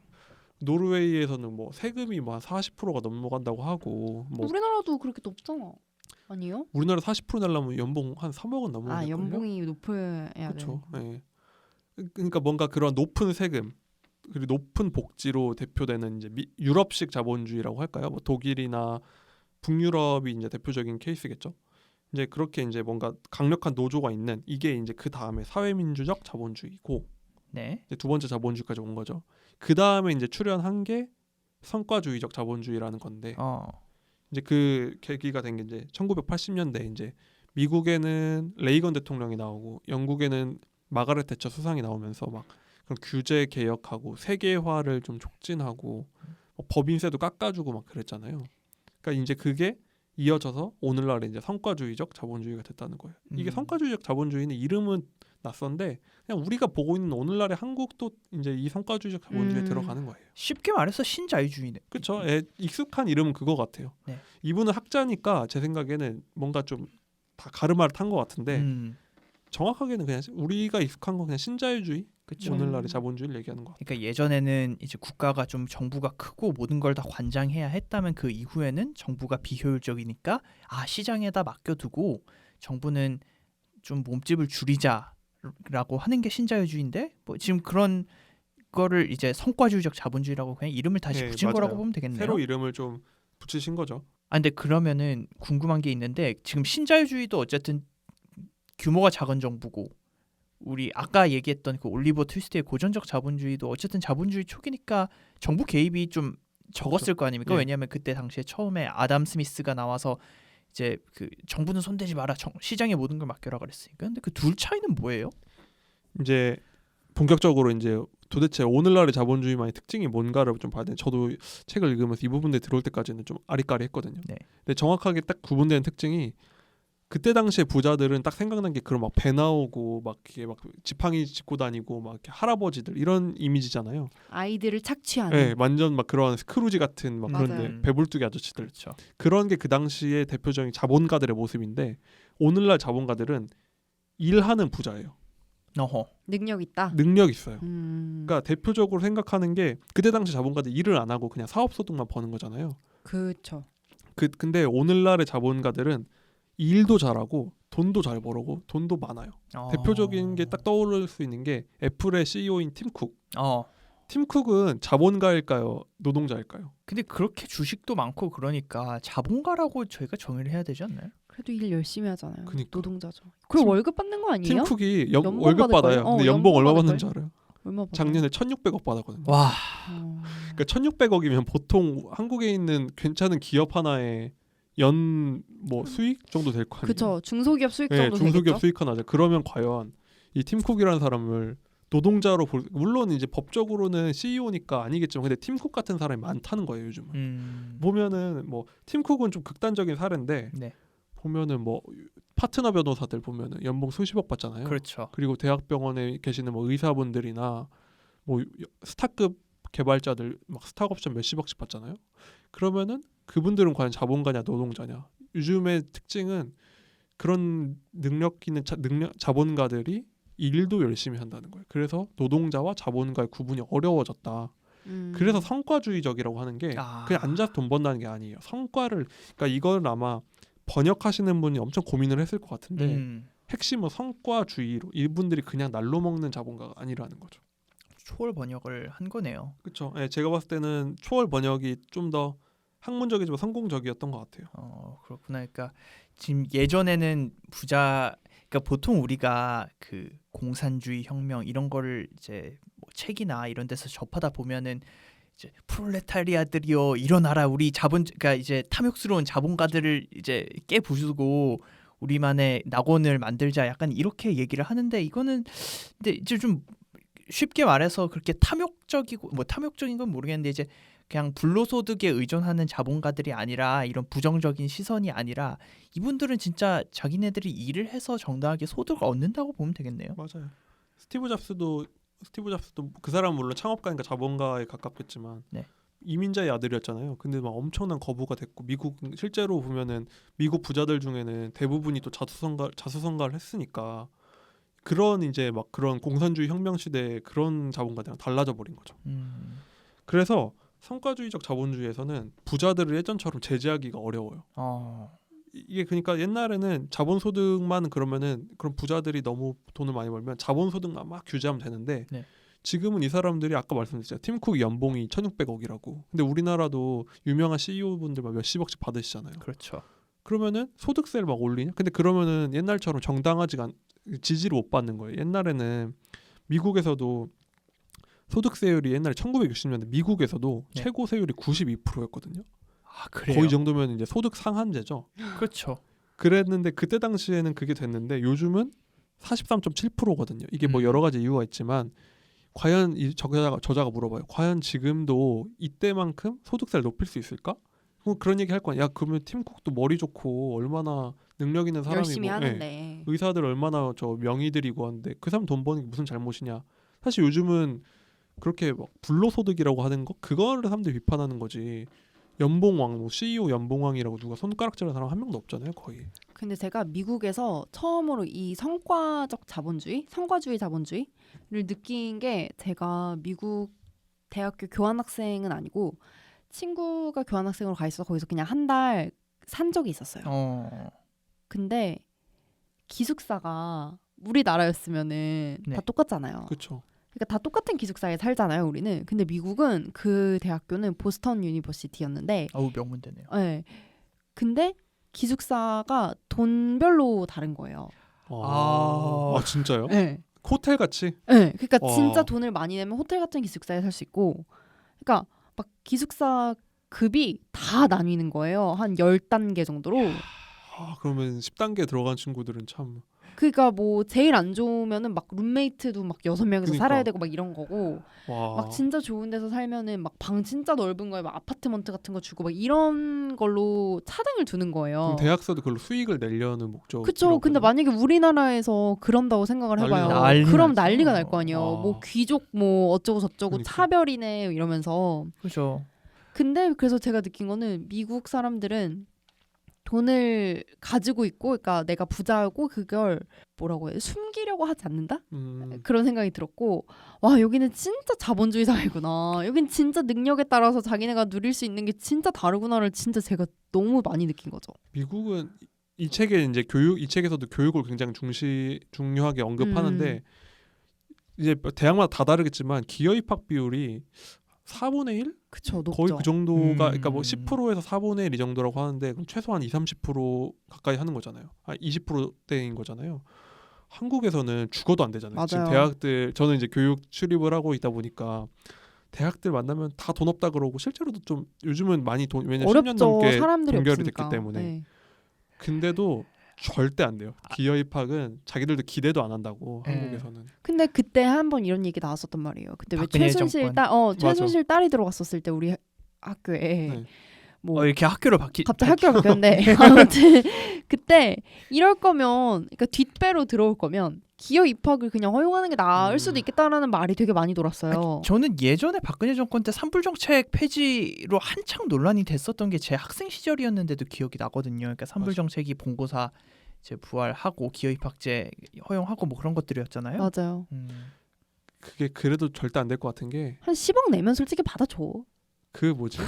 [SPEAKER 3] 노르웨이에서는 뭐 세금이 뭐 한 40%가 넘어간다고 하고 뭐
[SPEAKER 2] 우리나라도 그렇게 높잖아. 아니요?
[SPEAKER 3] 우리나라 40% 내려면 연봉 한 3억은 넘어갈 걸요.
[SPEAKER 2] 연봉이 높아야
[SPEAKER 3] 그렇죠.
[SPEAKER 2] 되는.
[SPEAKER 3] 예. 그러니까 뭔가 그런 높은 세금 그리고 높은 복지로 대표되는 이제 유럽식 자본주의라고 할까요? 뭐 독일이나 북유럽이 이제 대표적인 케이스겠죠. 이제 그렇게 이제 뭔가 강력한 노조가 있는 이게 이제 그 다음에 사회민주적 자본주의고
[SPEAKER 1] 네.
[SPEAKER 3] 이제 두 번째 자본주의까지 온 거죠. 그 다음에 이제 출현한 게 성과주의적 자본주의라는 건데 이제 그 계기가 된 게 이제 1980년대 이제 미국에는 레이건 대통령이 나오고 영국에는 마가렛 대처 수상이 나오면서 막 그런 규제 개혁하고 세계화를 좀 촉진하고 뭐 법인세도 깎아주고 막 그랬잖아요. 그러니까 이제 그게 이어져서 오늘날에 이제 성과주의적 자본주의가 됐다는 거예요. 이게 성과주의적 자본주의는 이름은 낯선데 그냥 우리가 보고 있는 오늘날의 한국도 이제 이 성과주의적 자본주의에 들어가는 거예요.
[SPEAKER 1] 쉽게 말해서 신자유주의네.
[SPEAKER 3] 그렇죠. 익숙한 이름은 그거 같아요.
[SPEAKER 1] 네.
[SPEAKER 3] 이분은 학자니까 제 생각에는 뭔가 좀 다 가르마를 탄 것 같은데 정확하게는 그냥 우리가 익숙한 건 그냥 신자유주의.
[SPEAKER 1] 그쵸.
[SPEAKER 3] 오늘날의 자본주의를 얘기하는 것 같아요.
[SPEAKER 1] 그러니까 예전에는 이제 국가가 좀 정부가 크고 모든 걸 다 관장해야 했다면 그 이후에는 정부가 비효율적이니까 시장에다 맡겨두고 정부는 좀 몸집을 줄이자라고 하는 게 신자유주의인데 뭐 지금 그런 거를 이제 성과주의적 자본주의라고 그냥 이름을 다시
[SPEAKER 3] 네,
[SPEAKER 1] 붙인
[SPEAKER 3] 맞아요.
[SPEAKER 1] 거라고 보면 되겠네요.
[SPEAKER 3] 새로 이름을 좀 붙이신 거죠.
[SPEAKER 1] 아 근데 그러면은 궁금한 게 있는데 지금 신자유주의도 어쨌든 규모가 작은 정부고 우리 아까 얘기했던 그 올리버 트위스트의 고전적 자본주의도 어쨌든 자본주의 초기니까 정부 개입이 좀 적었을 거 아닙니까?
[SPEAKER 3] 예.
[SPEAKER 1] 왜냐하면 그때 당시에 처음에 아담 스미스가 나와서 이제 그 정부는 손대지 마라, 시장에 모든 걸 맡겨라 그랬으니까. 근데 그 둘 차이는 뭐예요?
[SPEAKER 3] 이제 본격적으로 이제 도대체 오늘날의 자본주의만의 특징이 뭔가를 좀 봐야 돼. 저도 책을 읽으면서 이 부분에 들어올 때까지는 좀 아리까리했거든요.
[SPEAKER 1] 네.
[SPEAKER 3] 근데 정확하게 딱 구분되는 특징이 그때 당시에 부자들은 딱 생각난 게 그런 막 배 나오고 막 이게 막 지팡이 짚고 다니고 막 이렇게 할아버지들 이런 이미지잖아요.
[SPEAKER 2] 아이들을 착취하는.
[SPEAKER 3] 네, 완전 막 그런 스크루지 같은 막
[SPEAKER 2] 맞아요.
[SPEAKER 3] 그런데 배불뚝이 아저씨들.
[SPEAKER 1] 그렇죠.
[SPEAKER 3] 그런 게 그 당시에 대표적인 자본가들의 모습인데 오늘날 자본가들은 일하는 부자예요.
[SPEAKER 1] 어허.
[SPEAKER 2] 능력 있다.
[SPEAKER 3] 능력 있어요.
[SPEAKER 2] 그러니까
[SPEAKER 3] 그러니까 대표적으로 생각하는 게 그때 당시 자본가들 일을 안 하고 그냥 사업 소득만 버는 거잖아요.
[SPEAKER 2] 그렇죠.
[SPEAKER 3] 근데 오늘날의 자본가들은 일도 잘하고 돈도 잘 벌고 돈도 많아요. 대표적인 게 딱 떠오를 수 있는 게 애플의 CEO인 팀 쿡. 팀 쿡은 자본가일까요? 노동자일까요?
[SPEAKER 1] 근데 그렇게 주식도 많고 그러니까 자본가라고 저희가 정의를 해야 되지 않나요?
[SPEAKER 2] 그래도 일 열심히 하잖아요.
[SPEAKER 3] 그니까.
[SPEAKER 2] 노동자죠. 그럼 월급 받는 거 아니에요?
[SPEAKER 3] 팀 쿡이
[SPEAKER 2] 연봉
[SPEAKER 3] 월급
[SPEAKER 2] 받을
[SPEAKER 3] 받아요.
[SPEAKER 2] 거예요?
[SPEAKER 3] 근데
[SPEAKER 2] 어,
[SPEAKER 3] 연봉 얼마
[SPEAKER 2] 연봉
[SPEAKER 3] 받는 줄
[SPEAKER 2] 받을
[SPEAKER 3] 알아요?
[SPEAKER 2] 얼마 받아요?
[SPEAKER 3] 작년에 1,600억 받았거든요.
[SPEAKER 1] 와.
[SPEAKER 3] 그러니까 1,600억이면 보통 한국에 있는 괜찮은 기업 하나의 연 뭐 수익 정도 될 거 아니에요.
[SPEAKER 2] 그렇죠. 중소기업 수익
[SPEAKER 3] 네,
[SPEAKER 2] 정도
[SPEAKER 3] 중소기업
[SPEAKER 2] 되겠죠.
[SPEAKER 3] 수익 하나죠. 그러면 과연 이 팀쿡이라는 사람을 노동자로 물론 이제 법적으로는 CEO니까 아니겠지만 근데 팀쿡 같은 사람이 많다는 거예요 요즘은. 보면은 뭐 팀쿡은 좀 극단적인 사례인데
[SPEAKER 1] 네.
[SPEAKER 3] 보면은 뭐 파트너 변호사들 보면은 연봉 수십억 받잖아요.
[SPEAKER 1] 그렇죠.
[SPEAKER 3] 그리고 대학병원에 계시는 뭐 의사분들이나 뭐 스타급 개발자들 막 스탁옵션 몇십억씩 받잖아요. 그러면은 그분들은 과연 자본가냐 노동자냐? 요즘의 특징은 그런 능력 있는 자본가들이 일도 열심히 한다는 거예요. 그래서 노동자와 자본가의 구분이 어려워졌다. 그래서 성과주의적이라고 하는 게 그냥 앉아서 돈 번다는 게 아니에요. 성과를 그러니까 이걸 아마 번역하시는 분이 엄청 고민을 했을 것 같은데 핵심은 성과주의로 이분들이 그냥 날로 먹는 자본가가 아니라는 거죠.
[SPEAKER 1] 초월 번역을 한 거네요.
[SPEAKER 3] 그렇죠. 네, 제가 봤을 때는 초월 번역이 좀 더 학문적이지만 성공적이었던 것 같아요.
[SPEAKER 1] 그렇구나. 그러니까 지금 예전에는 그러니까 보통 우리가 그 공산주의 혁명 이런 거를 이제 뭐 책이나 이런 데서 접하다 보면은 이제 프롤레타리아들이여 일어나라 우리 그러니까 이제 탐욕스러운 자본가들을 이제 깨부수고 우리만의 낙원을 만들자 약간 이렇게 얘기를 하는데 이거는 근데 이제 좀 쉽게 말해서 그렇게 탐욕적이고 뭐 탐욕적인 건 모르겠는데 이제 그냥 불로소득에 의존하는 자본가들이 아니라 이런 부정적인 시선이 아니라 이분들은 진짜 자기네들이 일을 해서 정당하게 소득을 얻는다고 보면 되겠네요.
[SPEAKER 3] 맞아요. 스티브 잡스도 그 사람은 물론 창업가니까 자본가에 가깝겠지만
[SPEAKER 1] 네.
[SPEAKER 3] 이민자의 아들이었잖아요. 근데 막 엄청난 거부가 됐고 미국 실제로 보면은 미국 부자들 중에는 대부분이 또 자수성가를 했으니까 그런 이제 막 그런 공산주의 혁명 시대에 그런 자본가들이랑 달라져 버린 거죠. 그래서 성과주의적 자본주의에서는 부자들을 예전처럼 제재하기가 어려워요. 이게 그러니까 옛날에는 자본소득만 그러면은 그런 부자들이 너무 돈을 많이 벌면 자본소득만 막 규제하면 되는데
[SPEAKER 1] 네.
[SPEAKER 3] 지금은 이 사람들이 아까 말씀드렸잖아요. 팀쿡 연봉이 1,600억이라고. 근데 우리나라도 유명한 CEO분들 막 몇십억씩 받으시잖아요.
[SPEAKER 1] 그렇죠.
[SPEAKER 3] 그러면은 소득세를 막 올리냐? 근데 그러면은 옛날처럼 정당하지가 지지를 못 받는 거예요. 옛날에는 미국에서도 소득세율이 옛날에 1960년대 미국에서도
[SPEAKER 1] 네.
[SPEAKER 3] 최고 세율이 92%였거든요.
[SPEAKER 1] 그래요?
[SPEAKER 3] 거의 정도면 이제 소득 상한제죠.
[SPEAKER 1] 그렇죠.
[SPEAKER 3] 그랬는데 그때 당시에는 그게 됐는데 요즘은 43.7%거든요. 이게 뭐 여러 가지 이유가 있지만 과연 이 저자가 물어봐요. 과연 지금도 이때만큼 소득세를 높일 수 있을까? 그런 얘기 할 거야. 야 그러면 팀쿡도 머리 좋고 얼마나 능력 있는 사람이고
[SPEAKER 2] 열심히 하는데
[SPEAKER 3] 예, 의사들 얼마나 저 명의들이고 하는데 그 사람 돈 버는 게 무슨 잘못이냐. 사실 요즘은 그렇게 막 불로소득이라고 하는 거 그거를 사람들이 비판하는 거지. 연봉왕, 뭐 CEO 연봉왕이라고 누가 손가락질하는 사람 한 명도 없잖아요, 거의.
[SPEAKER 2] 근데 제가 미국에서 처음으로 이 성과적 자본주의, 성과주의 자본주의를 느낀 게 제가 미국 대학교 교환학생은 아니고 친구가 교환학생으로 가 있어서 거기서 그냥 한 달 산 적이 있었어요. 근데 기숙사가 우리나라였으면은
[SPEAKER 1] 네.
[SPEAKER 2] 다 똑같잖아요.
[SPEAKER 3] 그렇죠.
[SPEAKER 2] 그러니까 다 똑같은 기숙사에 살잖아요, 우리는. 근데 미국은 그 대학교는 보스턴 유니버시티였는데,
[SPEAKER 1] 어우 명문대네요.
[SPEAKER 2] 네. 근데 기숙사가 돈별로 다른 거예요.
[SPEAKER 3] 아 진짜요?
[SPEAKER 2] 네.
[SPEAKER 3] 호텔 같이?
[SPEAKER 2] 네. 그러니까
[SPEAKER 3] 와.
[SPEAKER 2] 진짜 돈을 많이 내면 호텔 같은 기숙사에 살 수 있고, 그러니까 막 기숙사 급이 다 나뉘는 거예요. 한 10단계 정도로.
[SPEAKER 3] 그러면 10단계 들어간 친구들은 참
[SPEAKER 2] 그러니까 뭐 제일 안 좋으면은 막 룸메이트도 막 6명이서
[SPEAKER 3] 그니까.
[SPEAKER 2] 살아야 되고 막 이런 거고,
[SPEAKER 3] 와.
[SPEAKER 2] 막 진짜 좋은 데서 살면은 막 방 진짜 넓은 거에 막 아파트먼트 같은 거 주고 막 이런 걸로 차등을 두는 거예요.
[SPEAKER 3] 그럼 대학서도 그걸로 수익을 내려는 목적.
[SPEAKER 2] 그쵸. 근데 만약에 우리나라에서 그런다고 생각을 해봐요. 그럼 난리가 날 거 아니에요.
[SPEAKER 3] 와.
[SPEAKER 2] 뭐 귀족 뭐 어쩌고 저쩌고
[SPEAKER 3] 그러니까.
[SPEAKER 2] 차별이네 이러면서.
[SPEAKER 1] 그죠.
[SPEAKER 2] 근데 그래서 제가 느낀 거는 미국 사람들은 돈을 가지고 있고, 그러니까 내가 부자고 그걸 뭐라고 해 숨기려고 하지 않는다? 그런 생각이 들었고, 와 여기는 진짜 자본주의 사회구나. 여긴 진짜 능력에 따라서 자기네가 누릴 수 있는 게 진짜 다르구나를 진짜 제가 너무 많이 느낀 거죠.
[SPEAKER 3] 미국은 이 책에 이제 이 책에서도 교육을 굉장히 중요하게 언급하는데 이제 대학마다 다 다르겠지만 기여 입학 비율이 4분의 1?
[SPEAKER 2] 그쵸, 높죠.
[SPEAKER 3] 거의 그 정도가 그러니까 뭐 10%에서 4분의 1 이 정도라고 하는데 그럼 최소한 2-30% 가까이 하는 거잖아요. 20%대인 거잖아요. 한국에서는 죽어도 안 되잖아요.
[SPEAKER 2] 맞아요.
[SPEAKER 3] 지금 대학들 저는 이제 교육 출입을 하고 있다 보니까 대학들 만나면 다 돈 없다 그러고 실제로도 좀 요즘은 많이 돈 왜냐면 10년
[SPEAKER 2] 어렵죠.
[SPEAKER 3] 넘게
[SPEAKER 2] 사람들이
[SPEAKER 3] 동결이
[SPEAKER 2] 없으니까.
[SPEAKER 3] 됐기 때문에.
[SPEAKER 2] 네.
[SPEAKER 3] 근데도 절대 안 돼요. 기여 입학은 자기들도 기대도 안 한다고 한국에서는.
[SPEAKER 2] 근데 그때 한번 이런 얘기 나왔었단 말이에요. 그때 왜
[SPEAKER 1] 박근혜
[SPEAKER 2] 최순실
[SPEAKER 1] 정권.
[SPEAKER 2] 최순실 딸이 들어갔었을 때 우리 학교에
[SPEAKER 3] 네.
[SPEAKER 2] 뭐
[SPEAKER 1] 이렇게 학교를
[SPEAKER 2] 갑자기 학교가 바뀌었는데 아무튼 그때 이럴 거면, 그러니까 뒷배로 들어올 거면 기여 입학을 그냥 허용하는 게 나을 수도 있겠다라는 말이 되게 많이 돌았어요.
[SPEAKER 1] 저는 예전에 박근혜 정권 때 산불 정책 폐지로 한창 논란이 됐었던 게 제 학생 시절이었는데도 기억이 나거든요. 그러니까 산불
[SPEAKER 3] 맞아.
[SPEAKER 1] 정책이 본고사 이제 부활하고 기여 입학제 허용하고 뭐 그런 것들이었잖아요.
[SPEAKER 2] 맞아요.
[SPEAKER 3] 그게 그래도 절대 안 될 것 같은 게
[SPEAKER 2] 한 10억 내면 솔직히 받아줘.
[SPEAKER 3] 그 뭐지?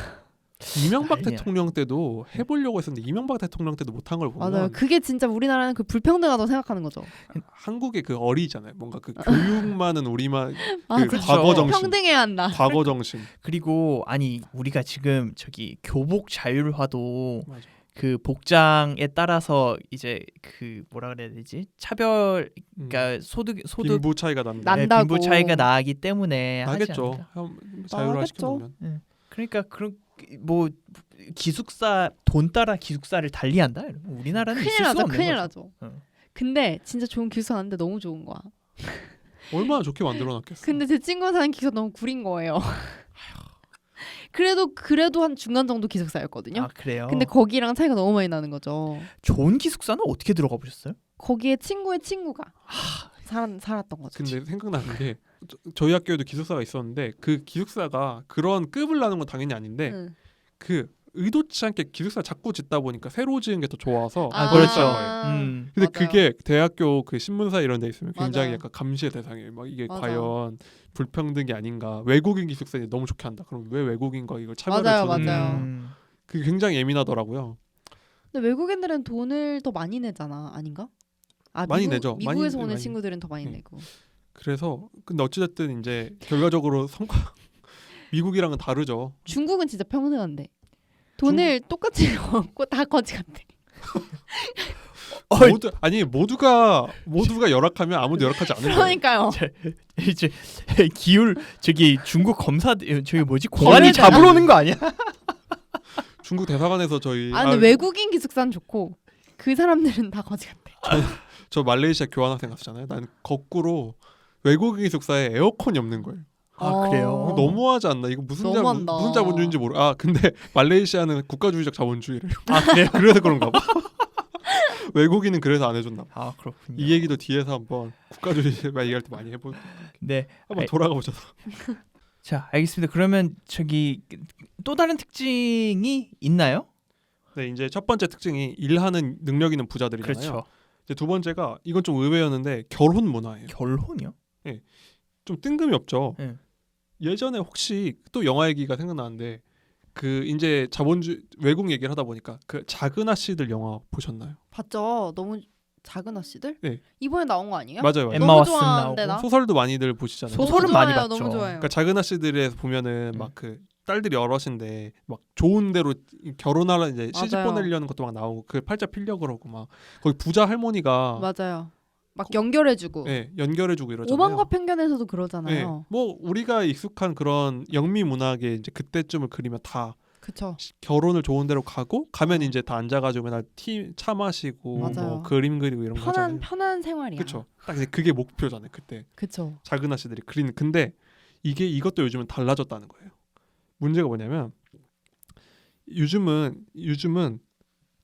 [SPEAKER 3] 이명박
[SPEAKER 1] 아니야.
[SPEAKER 3] 대통령 때도 해보려고 했었는데 이명박 대통령 때도 못한 걸 보면
[SPEAKER 2] 맞아요. 그게 진짜 우리나라는 그 불평등하다고 생각하는 거죠.
[SPEAKER 3] 한국의 그 어리잖아요. 뭔가 그 교육만은 우리만 그
[SPEAKER 1] 그렇죠.
[SPEAKER 3] 과거 정신,
[SPEAKER 2] 평등해야 한다.
[SPEAKER 3] 과거 정신.
[SPEAKER 1] 그리고 아니 우리가 지금 저기 교복 자율화도
[SPEAKER 3] 맞아.
[SPEAKER 1] 그 복장에 따라서 이제 그 뭐라 그래야 되지? 차별 그러니까 소득
[SPEAKER 3] 빈부 차이가 난다.
[SPEAKER 2] 난다고.
[SPEAKER 1] 빈부 차이가 나기 때문에 하지
[SPEAKER 3] 나겠죠.
[SPEAKER 1] 않을까?
[SPEAKER 3] 자율화
[SPEAKER 2] 나겠죠.
[SPEAKER 3] 시켜놓으면.
[SPEAKER 1] 그러니까 그런 뭐 기숙사 돈 따라 기숙사를 달리한다. 이러면 우리나라는
[SPEAKER 2] 큰일
[SPEAKER 1] 있을 수가
[SPEAKER 2] 나죠.
[SPEAKER 1] 없는
[SPEAKER 2] 큰일
[SPEAKER 1] 거죠.
[SPEAKER 2] 나죠.
[SPEAKER 1] 응.
[SPEAKER 2] 근데 진짜 좋은 기숙사 갔는데 너무 좋은 거야.
[SPEAKER 3] 얼마나 좋게 만들어놨겠어.
[SPEAKER 2] 근데 제 친구가 사는 기숙사 너무 구린 거예요. 그래도 한 중간 정도 기숙사였거든요.
[SPEAKER 1] 아 그래요.
[SPEAKER 2] 근데 거기랑 차이가 너무 많이 나는 거죠.
[SPEAKER 1] 좋은 기숙사는 어떻게 들어가 보셨어요?
[SPEAKER 2] 거기에 친구의 친구가 살았던 거죠.
[SPEAKER 3] 근데 생각나는 게 저희 학교에도 기숙사가 있었는데 그 기숙사가 그런 급을 나는 건 당연히 아닌데
[SPEAKER 2] 응.
[SPEAKER 3] 그 의도치 않게 기숙사 자꾸 짓다 보니까 새로 지은 게 더 좋아서
[SPEAKER 2] 아,
[SPEAKER 1] 그렇죠.
[SPEAKER 3] 근데
[SPEAKER 2] 맞아요.
[SPEAKER 3] 그게 대학교 그 신문사 이런 데 있으면 굉장히
[SPEAKER 2] 맞아요.
[SPEAKER 3] 약간 감시의 대상이에요. 막 이게
[SPEAKER 2] 맞아.
[SPEAKER 3] 과연 불평등이 아닌가. 외국인 기숙사에 너무 좋게 한다. 그럼 왜 외국인과 이걸 차별을
[SPEAKER 2] 맞아요,
[SPEAKER 3] 두느냐.
[SPEAKER 2] 맞아요.
[SPEAKER 3] 그게 굉장히 예민하더라고요.
[SPEAKER 2] 근데 외국인들은 돈을 더 많이 내잖아, 아닌가? 아,
[SPEAKER 3] 많이 내죠.
[SPEAKER 2] 미국에서
[SPEAKER 3] 많이
[SPEAKER 2] 오는
[SPEAKER 3] 많이.
[SPEAKER 2] 친구들은 더 많이
[SPEAKER 3] 네.
[SPEAKER 2] 내고.
[SPEAKER 3] 그래서 근데 어찌됐든 이제 결과적으로 성과 미국이랑은 다르죠.
[SPEAKER 2] 중국은 진짜 평등한데 돈을 똑같이 넣고 다 거지 같아.
[SPEAKER 3] 모두가 열악하면 아무도 열악하지 않을 거예요.
[SPEAKER 2] 그러니까요.
[SPEAKER 1] 이제 기울 저기 중국 검사 저기 뭐지 공안이
[SPEAKER 2] 거래되나?
[SPEAKER 1] 잡으러 오는 거 아니야?
[SPEAKER 3] 중국 대사관에서 저희
[SPEAKER 2] 근데 외국인 기숙사는 좋고 그 사람들은 다 거지 같아.
[SPEAKER 3] 저 말레이시아 교환학생 갔었잖아요. 난 거꾸로 외국인 기숙사에 에어컨이 없는 거예요.
[SPEAKER 1] 아 그래요?
[SPEAKER 3] 너무하지 않나? 이거 무슨
[SPEAKER 2] 너무한다.
[SPEAKER 3] 무슨 자본주의인지 모르. 근데 말레이시아는 국가주의적 자본주의래요.
[SPEAKER 1] 아 그래요?
[SPEAKER 3] 그래서 그런가 봐. 외국인은 그래서 안 해줬나 봐.
[SPEAKER 1] 아 그렇군요.
[SPEAKER 3] 이 얘기도 뒤에서 한번 국가주의 얘기할 때 많이 해볼.
[SPEAKER 1] 네.
[SPEAKER 3] 한번 돌아가 보셔서.
[SPEAKER 1] 자 알겠습니다. 그러면 저기 또 다른 특징이 있나요?
[SPEAKER 3] 네, 이제 첫 번째 특징이 일하는 능력 있는 부자들이잖아요.
[SPEAKER 1] 그렇죠.
[SPEAKER 3] 이제 두 번째가 이건 좀 의외였는데 결혼 문화예요.
[SPEAKER 1] 결혼이요?
[SPEAKER 3] 좀 뜬금이 없죠.
[SPEAKER 1] 네.
[SPEAKER 3] 예전에 혹시 또 영화 얘기가 생각나는데 그 이제 자본주의 외국 얘기를 하다 보니까 그 작은 아씨들 영화 보셨나요?
[SPEAKER 2] 봤죠. 너무 작은 아씨들?
[SPEAKER 3] 네.
[SPEAKER 2] 이번에 나온 거 아니에요?
[SPEAKER 3] 맞아요.
[SPEAKER 1] 엠마
[SPEAKER 2] 너무
[SPEAKER 1] 왓슨
[SPEAKER 2] 좋아하는데
[SPEAKER 1] 나오고.
[SPEAKER 2] 나.
[SPEAKER 3] 소설도 많이들 보시잖아요.
[SPEAKER 1] 소설은
[SPEAKER 2] 너무
[SPEAKER 1] 많이
[SPEAKER 2] 좋아요,
[SPEAKER 1] 봤죠.
[SPEAKER 2] 너무 좋아요.
[SPEAKER 3] 그러니까 작은 아씨들에서 보면은
[SPEAKER 1] 음.
[SPEAKER 3] 막 그 딸들이 어르신데 막 좋은 데로 결혼하려 이제 시집
[SPEAKER 2] 맞아요.
[SPEAKER 3] 보내려는 것도 막 나오고 그 팔자 필려 그러고 막 거기 부자 할머니가
[SPEAKER 2] 맞아요. 막 연결해주고.
[SPEAKER 3] 예, 연결해주고 이러잖아요.
[SPEAKER 2] 오만과 편견에서도
[SPEAKER 3] 예,
[SPEAKER 2] 그러잖아요.
[SPEAKER 3] 뭐 우리가 익숙한 그런 영미 문학의 이제 그때쯤을 그리면 다
[SPEAKER 2] 그쵸.
[SPEAKER 3] 결혼을 좋은 데로 가고 가면
[SPEAKER 2] 어.
[SPEAKER 3] 이제 다 앉아가지고 맨날 차 마시고
[SPEAKER 2] 맞아요.
[SPEAKER 3] 뭐 그림 그리고 이런 거 하잖아요.
[SPEAKER 2] 편한 생활이야.
[SPEAKER 3] 그렇죠. 딱 이제 그게 목표잖아요. 그때
[SPEAKER 2] 그쵸.
[SPEAKER 3] 작은 아씨들이 그리는. 근데 이것도 요즘은 달라졌다는 거예요. 문제가 뭐냐면 요즘은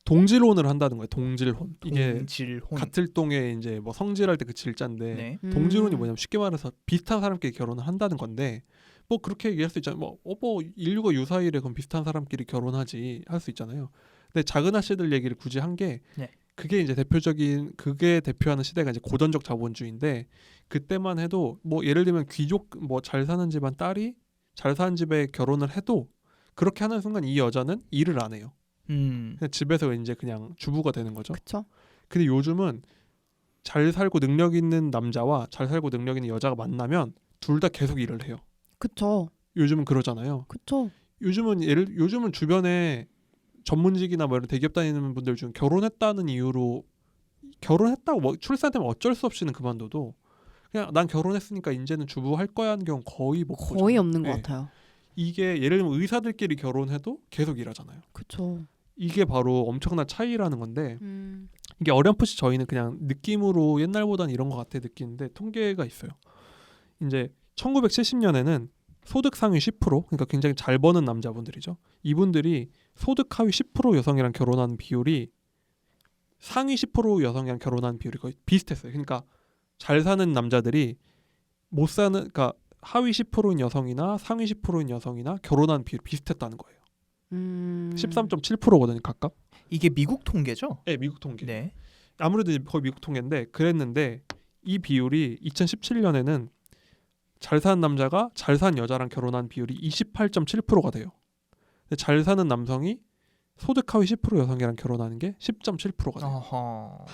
[SPEAKER 3] 동질혼을 한다는 거예요. 동질혼. 이게
[SPEAKER 1] 동질혼.
[SPEAKER 3] 같을 동에 이제 뭐 성질할 때 그 질자인데
[SPEAKER 1] 네.
[SPEAKER 3] 동질혼이 뭐냐면 쉽게 말해서 비슷한 사람끼리 결혼을 한다는 건데 뭐 그렇게 얘기할 수 있잖아요. 뭐 인류가 유사일에 그럼 비슷한 사람끼리 결혼하지 할 수 있잖아요. 근데 작은 아씨들 얘기를 굳이 한 게
[SPEAKER 1] 네.
[SPEAKER 3] 그게 이제 그게 대표하는 시대가 이제 고전적 자본주의인데 그때만 해도 뭐 예를 들면 귀족 뭐 잘 사는 집안 딸이 잘 사는 집에 결혼을 해도 그렇게 하는 순간 이 여자는 일을 안 해요. 그냥 집에서 이제 그냥 주부가 되는 거죠.
[SPEAKER 2] 그쵸.
[SPEAKER 3] 근데 요즘은 잘 살고 능력 있는 남자와 잘 살고 능력 있는 여자가 만나면 둘 다 계속 일을 해요.
[SPEAKER 2] 그쵸.
[SPEAKER 3] 요즘은 그러잖아요.
[SPEAKER 2] 그쵸.
[SPEAKER 3] 요즘은 주변에 전문직이나 뭐 이런 대기업 다니는 분들 중 결혼했다는 이유로 결혼했다고 뭐 출산되면 어쩔 수 없이는 그만둬도 그냥 난 결혼했으니까 이제는 주부 할 거야 하는 경우 거의 못 보죠.
[SPEAKER 2] 거의 없는 것
[SPEAKER 3] 네.
[SPEAKER 2] 같아요.
[SPEAKER 3] 이게 예를 들면 의사들끼리 결혼해도 계속 일하잖아요.
[SPEAKER 2] 그쵸.
[SPEAKER 3] 이게 바로 엄청난 차이라는 건데 이게 어렴풋이 저희는 그냥 느낌으로 옛날보다는 이런 것 같아 느끼는데 통계가 있어요. 이제 1970년에는 소득 상위 10% 그러니까 굉장히 잘 버는 남자분들이죠. 이분들이 소득 하위 10% 여성이랑 결혼하는 비율이 상위 10% 여성이랑 결혼하는 비율이 거의 비슷했어요. 그러니까 잘 사는 남자들이 못 사는 그러니까 하위 10%인 여성이나 상위 10%인 여성이나 결혼하는 비율이 비슷했다는 거예요. 13.7%거든요, 각각.
[SPEAKER 1] 이게 미국 통계죠?
[SPEAKER 3] 네, 미국 통계.
[SPEAKER 1] 네.
[SPEAKER 3] 아무래도 이제 거의 미국 통계인데 그랬는데 이 비율이 2017년에는 잘 사는 남자가 잘 사는 여자랑 결혼한 비율이 28.7%가 돼요. 근데 잘 사는 남성이 소득 하위 10% 여성이랑 결혼하는 게 10.7%가 돼요.
[SPEAKER 1] 어허.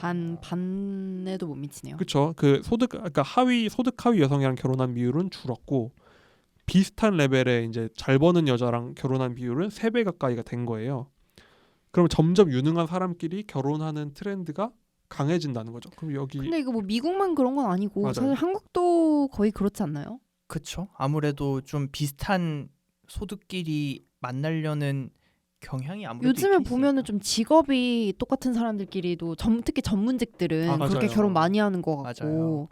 [SPEAKER 2] 반에도 못 미치네요.
[SPEAKER 3] 그렇죠. 그 그러니까 소득 하위 여성이랑 결혼한 비율은 줄었고 비슷한 레벨의 이제 잘 버는 여자랑 결혼한 비율은 3배 가까이가 된 거예요. 그럼 점점 유능한 사람끼리 결혼하는 트렌드가 강해진다는 거죠. 그럼 여기
[SPEAKER 2] 근데 이거 뭐 미국만 그런 건 아니고
[SPEAKER 3] 맞아요.
[SPEAKER 2] 사실 한국도 거의 그렇지 않나요?
[SPEAKER 1] 그쵸. 아무래도 좀 비슷한 소득끼리 만나려는 경향이 아무래도
[SPEAKER 2] 요즘에
[SPEAKER 1] 있긴
[SPEAKER 2] 보면은
[SPEAKER 1] 있으니까.
[SPEAKER 2] 좀 직업이 똑같은 사람들끼리도 특히 전문직들은
[SPEAKER 3] 아,
[SPEAKER 2] 그렇게
[SPEAKER 3] 맞아요.
[SPEAKER 2] 결혼 많이 하는 것 같고
[SPEAKER 1] 맞아요.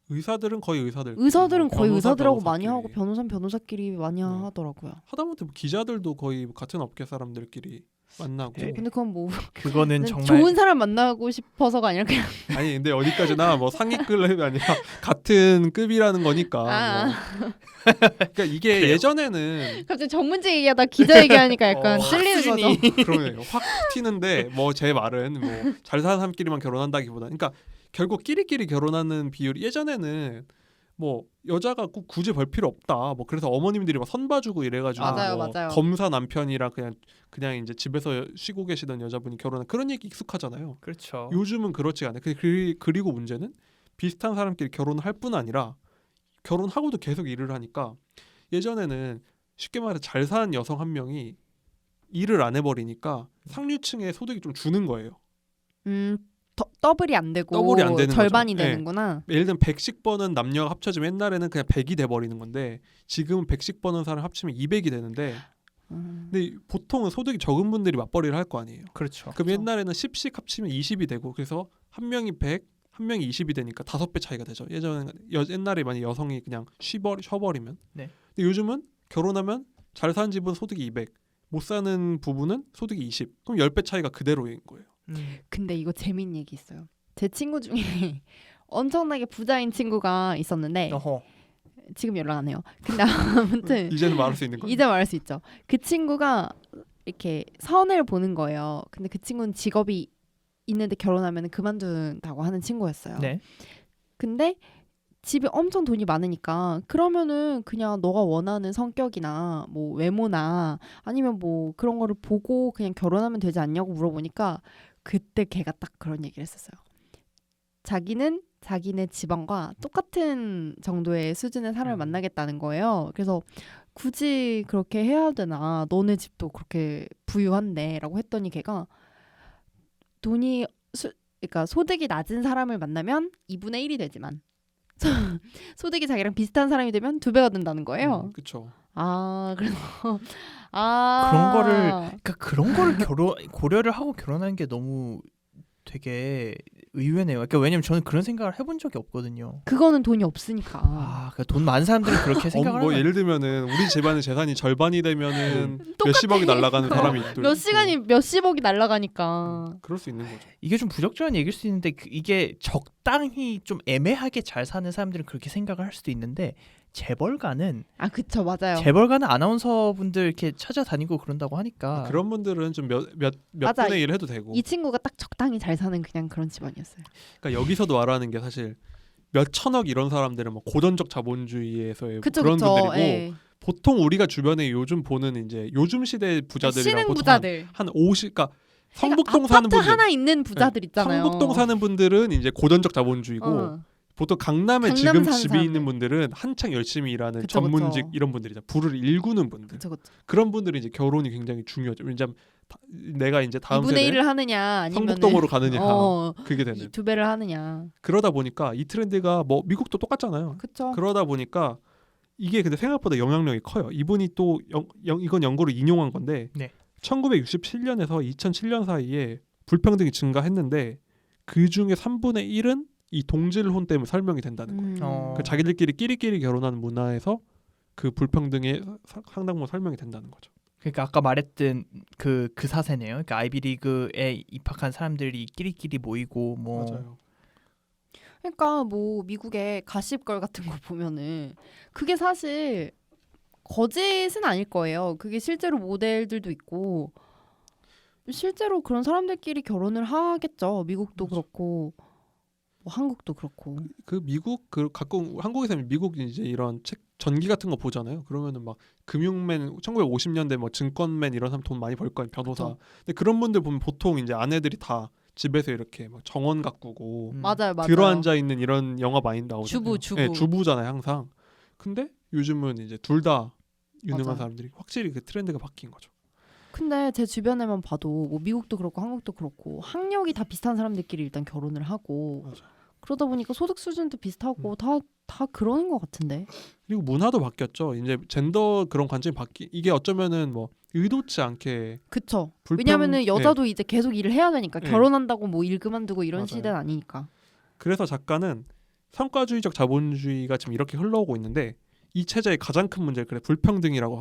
[SPEAKER 3] 의사들은 거의 의사들.
[SPEAKER 2] 의사들은 거의
[SPEAKER 3] 변호사,
[SPEAKER 2] 의사들하고 많이
[SPEAKER 3] 변호사끼리.
[SPEAKER 2] 하고 변호사는 변호사끼리 많이
[SPEAKER 3] 네.
[SPEAKER 2] 하더라고요.
[SPEAKER 3] 하다못해 뭐 기자들도 거의 같은 업계 사람들끼리 만나고.
[SPEAKER 1] 네.
[SPEAKER 2] 근데 그건 뭐
[SPEAKER 1] 그거는 정말
[SPEAKER 2] 좋은 사람 만나고 싶어서가 아니라 그냥
[SPEAKER 3] 아니 근데 어디까지나 뭐 상위급이 아니라 같은 급이라는 거니까.
[SPEAKER 2] 아.
[SPEAKER 3] 뭐. 그러니까 이게
[SPEAKER 1] 그래요.
[SPEAKER 2] 네.
[SPEAKER 3] 예전에는
[SPEAKER 2] 갑자기 전문직 얘기하다 기자 얘기하니까 약간
[SPEAKER 1] 확
[SPEAKER 2] 찔리는
[SPEAKER 1] 수준이
[SPEAKER 2] 거죠.
[SPEAKER 3] 그러네요. 확 튀는데 뭐 제 말은 뭐 잘 사는 사람끼리만 결혼한다기보다, 그러니까 결국 끼리끼리 결혼하는 비율이 예전에는 뭐 여자가 꼭 굳이 벌 필요 없다. 뭐 그래서 어머님들이 막 선봐주고 이래가지고
[SPEAKER 2] 맞아요,
[SPEAKER 3] 뭐
[SPEAKER 2] 맞아요.
[SPEAKER 3] 검사 남편이랑 그냥 이제 집에서 쉬고 계시던 여자분이 결혼한 그런 얘기 익숙하잖아요.
[SPEAKER 1] 그렇죠.
[SPEAKER 3] 요즘은 그렇지 않아요. 그리고 문제는 비슷한 사람끼리 결혼을 할 뿐 아니라 결혼하고도 계속 일을 하니까 예전에는 쉽게 말해 잘 사는 여성 한 명이 일을 안 해버리니까 상류층의 소득이 좀 주는 거예요.
[SPEAKER 2] 더블이 안 되고
[SPEAKER 3] 더블이 안 되는
[SPEAKER 2] 절반이
[SPEAKER 3] 거죠. 네.
[SPEAKER 2] 되는구나.
[SPEAKER 3] 예를 들면 100씩 버는 남녀가 합쳐지면 옛날에는 그냥 100이 돼버리는 건데 지금은 100씩 버는 사람 합치면 200이 되는데 근데 보통은 소득이 적은 분들이 맞벌이를 할 거 아니에요.
[SPEAKER 1] 그렇죠.
[SPEAKER 3] 그럼
[SPEAKER 2] 그렇죠.
[SPEAKER 3] 옛날에는 10씩 합치면 20이 되고 그래서 한 명이 100, 한 명이 20이 되니까 5배 차이가 되죠. 옛날에 만약 여성이 그냥 쉬버리면.
[SPEAKER 1] 네.
[SPEAKER 3] 근데 요즘은 결혼하면 잘 사는 집은 소득이 200, 못 사는 부부는 소득이 20. 그럼 10배 차이가 그대로인 거예요.
[SPEAKER 2] 근데 이거 재밌는 얘기 있어요. 제 친구 중에 엄청나게 부자인 친구가 있었는데
[SPEAKER 1] 어허.
[SPEAKER 2] 지금 연락 안 해요. 근데 아무튼
[SPEAKER 3] 이제는 말할 수 있는 거예요.
[SPEAKER 2] 이제 말할 수 있죠. 그 친구가 이렇게 선을 보는 거예요. 근데 그 친구는 직업이 있는데 결혼하면 그만둔다고 하는 친구였어요.
[SPEAKER 1] 네.
[SPEAKER 2] 근데 집에 엄청 돈이 많으니까 그러면은 그냥 너가 원하는 성격이나 뭐 외모나 아니면 뭐 그런 거를 보고 그냥 결혼하면 되지 않냐고 물어보니까 그때 걔가 딱 그런 얘기를 했었어요. 자기는 자기네 집안과 똑같은 정도의 수준의 사람을 만나겠다는 거예요. 그래서 굳이 그렇게 해야 되나? 너네 집도 그렇게 부유한데 라고 했더니 걔가 그러니까 소득이 낮은 사람을 만나면 2분의 1이 되지만 소득이 자기랑 비슷한 사람이 되면 2배가 된다는 거예요.
[SPEAKER 3] 그렇죠.
[SPEAKER 2] 그래서
[SPEAKER 1] 그런 거를 고려를 하고 결혼하는 게 너무 되게 의외네요. 그러니까 왜냐면 저는 그런 생각을 해본 적이 없거든요.
[SPEAKER 2] 그거는 돈이 없으니까.
[SPEAKER 1] 그러니까 돈 많은 사람들은 그렇게 생각을
[SPEAKER 3] 뭐
[SPEAKER 1] 하는
[SPEAKER 3] 예를 들면은 우리 집안의 재산이 절반이 되면은 몇십억이 날아가는 사람이
[SPEAKER 2] 몇십억이 날아가니까.
[SPEAKER 3] 그럴 수 있는 거죠.
[SPEAKER 1] 이게 좀 부적절한 얘기일 수 있는데 이게 적당히 좀 애매하게 잘 사는 사람들은 그렇게 생각을 할 수도 있는데 재벌가는
[SPEAKER 2] 그쵸, 맞아요.
[SPEAKER 1] 재벌가는 아나운서분들 이렇게 찾아다니고 그런다고 하니까
[SPEAKER 3] 그런 분들은 좀 몇
[SPEAKER 2] 맞아.
[SPEAKER 3] 분의 1 해도 되고.
[SPEAKER 2] 이 친구가 딱 적당히 잘 사는 그냥 그런 집안이었어요.
[SPEAKER 3] 그러니까 여기서도 말하는 게 사실 몇 천억 이런 사람들은 뭐 고전적 자본주의에서의
[SPEAKER 2] 그쵸,
[SPEAKER 3] 그런
[SPEAKER 2] 그쵸.
[SPEAKER 3] 분들이고
[SPEAKER 2] 예.
[SPEAKER 3] 보통 우리가 주변에 요즘 보는 이제 요즘 시대 부자들이랑
[SPEAKER 2] 신흥
[SPEAKER 3] 보통
[SPEAKER 2] 부자들.
[SPEAKER 3] 한 50, 그러니까 성북동
[SPEAKER 2] 아파트
[SPEAKER 3] 사는 분들,
[SPEAKER 2] 하나 있는 부자들 있잖아요.
[SPEAKER 3] 성북동 사는 분들은 이제 고전적 자본주의고 보통 강남에
[SPEAKER 2] 강남
[SPEAKER 3] 지금
[SPEAKER 2] 사는
[SPEAKER 3] 집이
[SPEAKER 2] 사람들.
[SPEAKER 3] 있는 분들은 한창 열심히 일하는
[SPEAKER 2] 그쵸,
[SPEAKER 3] 전문직
[SPEAKER 2] 그쵸.
[SPEAKER 3] 이런 분들이죠. 부를 일구는 분들.
[SPEAKER 2] 그쵸, 그쵸.
[SPEAKER 3] 그런 분들이 이제 결혼이 굉장히 중요하죠. 왜냐면 내가 이제 다음
[SPEAKER 2] 2분의
[SPEAKER 3] 세대
[SPEAKER 2] 1을 하느냐 아니면
[SPEAKER 3] 성북동으로 가느냐 그게 되는.
[SPEAKER 2] 2배를 하느냐.
[SPEAKER 3] 그러다 보니까 이 트렌드가 뭐 미국도 똑같잖아요.
[SPEAKER 2] 그쵸.
[SPEAKER 3] 그러다 보니까 이게 근데 생각보다 영향력이 커요. 이분이 또 이건 연구를 인용한 건데
[SPEAKER 1] 네.
[SPEAKER 3] 1967년에서 2007년 사이에 불평등이 증가했는데 그 중에 3분의 1은 이 동질혼 때문에 설명이 된다는 거예요. 그 자기들끼리 끼리끼리 결혼하는 문화에서 그 불평등의 상당 부분 설명이 된다는 거죠.
[SPEAKER 1] 그러니까 아까 말했던 그 사세네요. 그러니까 아이비리그에 입학한 사람들이 끼리끼리 모이고 뭐
[SPEAKER 3] 맞아요.
[SPEAKER 2] 그러니까 뭐 미국의 가십걸 같은 거 보면은 그게 사실 거짓은 아닐 거예요. 그게 실제로 모델들도 있고 실제로 그런 사람들끼리 결혼을 하겠죠. 미국도 그렇고 뭐 한국도 그렇고.
[SPEAKER 3] 그 미국 그 가끔 한국에서 미국 이제 이런 책 전기 같은 거 보잖아요. 그러면은 막 금융맨 1950년대 뭐 증권맨 이런 사람 돈 많이 벌 거예요. 변호사.
[SPEAKER 2] 그쵸.
[SPEAKER 3] 근데 그런 분들 보면 보통 이제 아내들이 다 집에서 이렇게 막 정원 가꾸고
[SPEAKER 2] 맞아요.
[SPEAKER 3] 들어앉아 있는 이런 영화 많이 나오잖아요.
[SPEAKER 2] 주부.
[SPEAKER 3] 네, 주부잖아요, 항상. 근데 요즘은 이제 둘 다 유능한
[SPEAKER 2] 맞아요.
[SPEAKER 3] 사람들이 확실히 그 트렌드가 바뀐 거죠.
[SPEAKER 2] 근데 제 주변에만 봐도 뭐 미국도 그렇고 한국도 그렇고 학력이 다 비슷한 사람들끼리 일단 결혼을 하고
[SPEAKER 3] 맞아요.
[SPEAKER 2] 그러다 보니까 소득 수준도 비슷하고 다 그러는 것 같은데.
[SPEAKER 3] 그리고 문화도 바뀌었죠. 이제 젠더 그런 관점이 이게 어쩌면은 뭐 의도치 않게
[SPEAKER 2] 그쵸.
[SPEAKER 3] 불평-
[SPEAKER 2] 왜냐면은 여자도 이제 계속 일을 해야 되니까
[SPEAKER 3] 네.
[SPEAKER 2] 결혼한다고 뭐 일 그만두고 이런
[SPEAKER 3] 맞아요.
[SPEAKER 2] 시대는 아니니까.
[SPEAKER 3] 그래서 작가는 성과주의적 자본주의가 지금 이렇게 흘러오고 있는데 이 체제의 가장 큰 문제를 그래 불평등이라고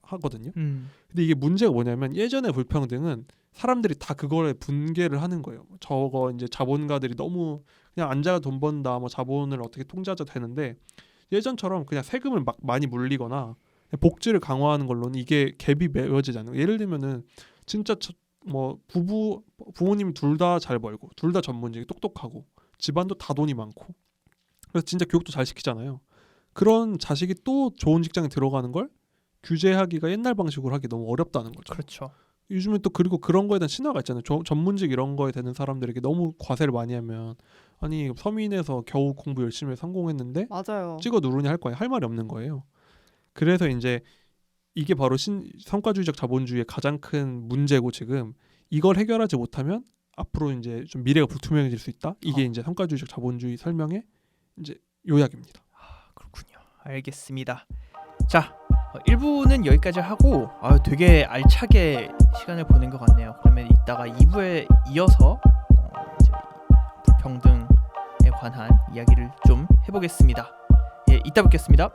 [SPEAKER 3] 하거든요. 근데 이게 문제가 뭐냐면 예전의 불평등은 사람들이 다 그거에 분개를 하는 거예요. 저거 이제 자본가들이 너무 그냥 앉아가 돈 번다, 뭐 자본을 어떻게 통제하자 되는데 예전처럼 그냥 세금을 막 많이 물리거나 복지를 강화하는 걸로는 이게 갭이 메워지지 않는 거예요. 예를 들면은 진짜 뭐 부모님 둘 다 잘 벌고 둘 다 전문직이 똑똑하고 집안도 다 돈이 많고 그래서 진짜 교육도 잘 시키잖아요. 그런 자식이 또 좋은 직장에 들어가는 걸 규제하기가 옛날 방식으로 하기 너무 어렵다는 거죠.
[SPEAKER 1] 그렇죠.
[SPEAKER 3] 요즘에 또 그리고 그런 거에 대한 신화가 있잖아요. 전문직 이런 거에 되는 사람들에게 너무 과세를 많이 하면 아니 서민에서 겨우 공부 열심히 해서 성공했는데
[SPEAKER 2] 맞아요.
[SPEAKER 3] 찍어 누르냐 할 거예요. 할 말이 없는 거예요. 그래서 이제 이게 바로 성과주의적 자본주의의 가장 큰 문제고 지금 이걸 해결하지 못하면 앞으로 이제 좀 미래가 불투명해질 수 있다. 이게 이제 성과주의적 자본주의 설명의 이제 요약입니다.
[SPEAKER 1] 그렇군요. 알겠습니다. 자, 1부는 여기까지 하고 되게 알차게 시간을 보낸 것 같네요. 그러면 이따가 2부에 이어서 이제 불평등에 관한 이야기를 좀 해보겠습니다. 예, 이따 뵙겠습니다.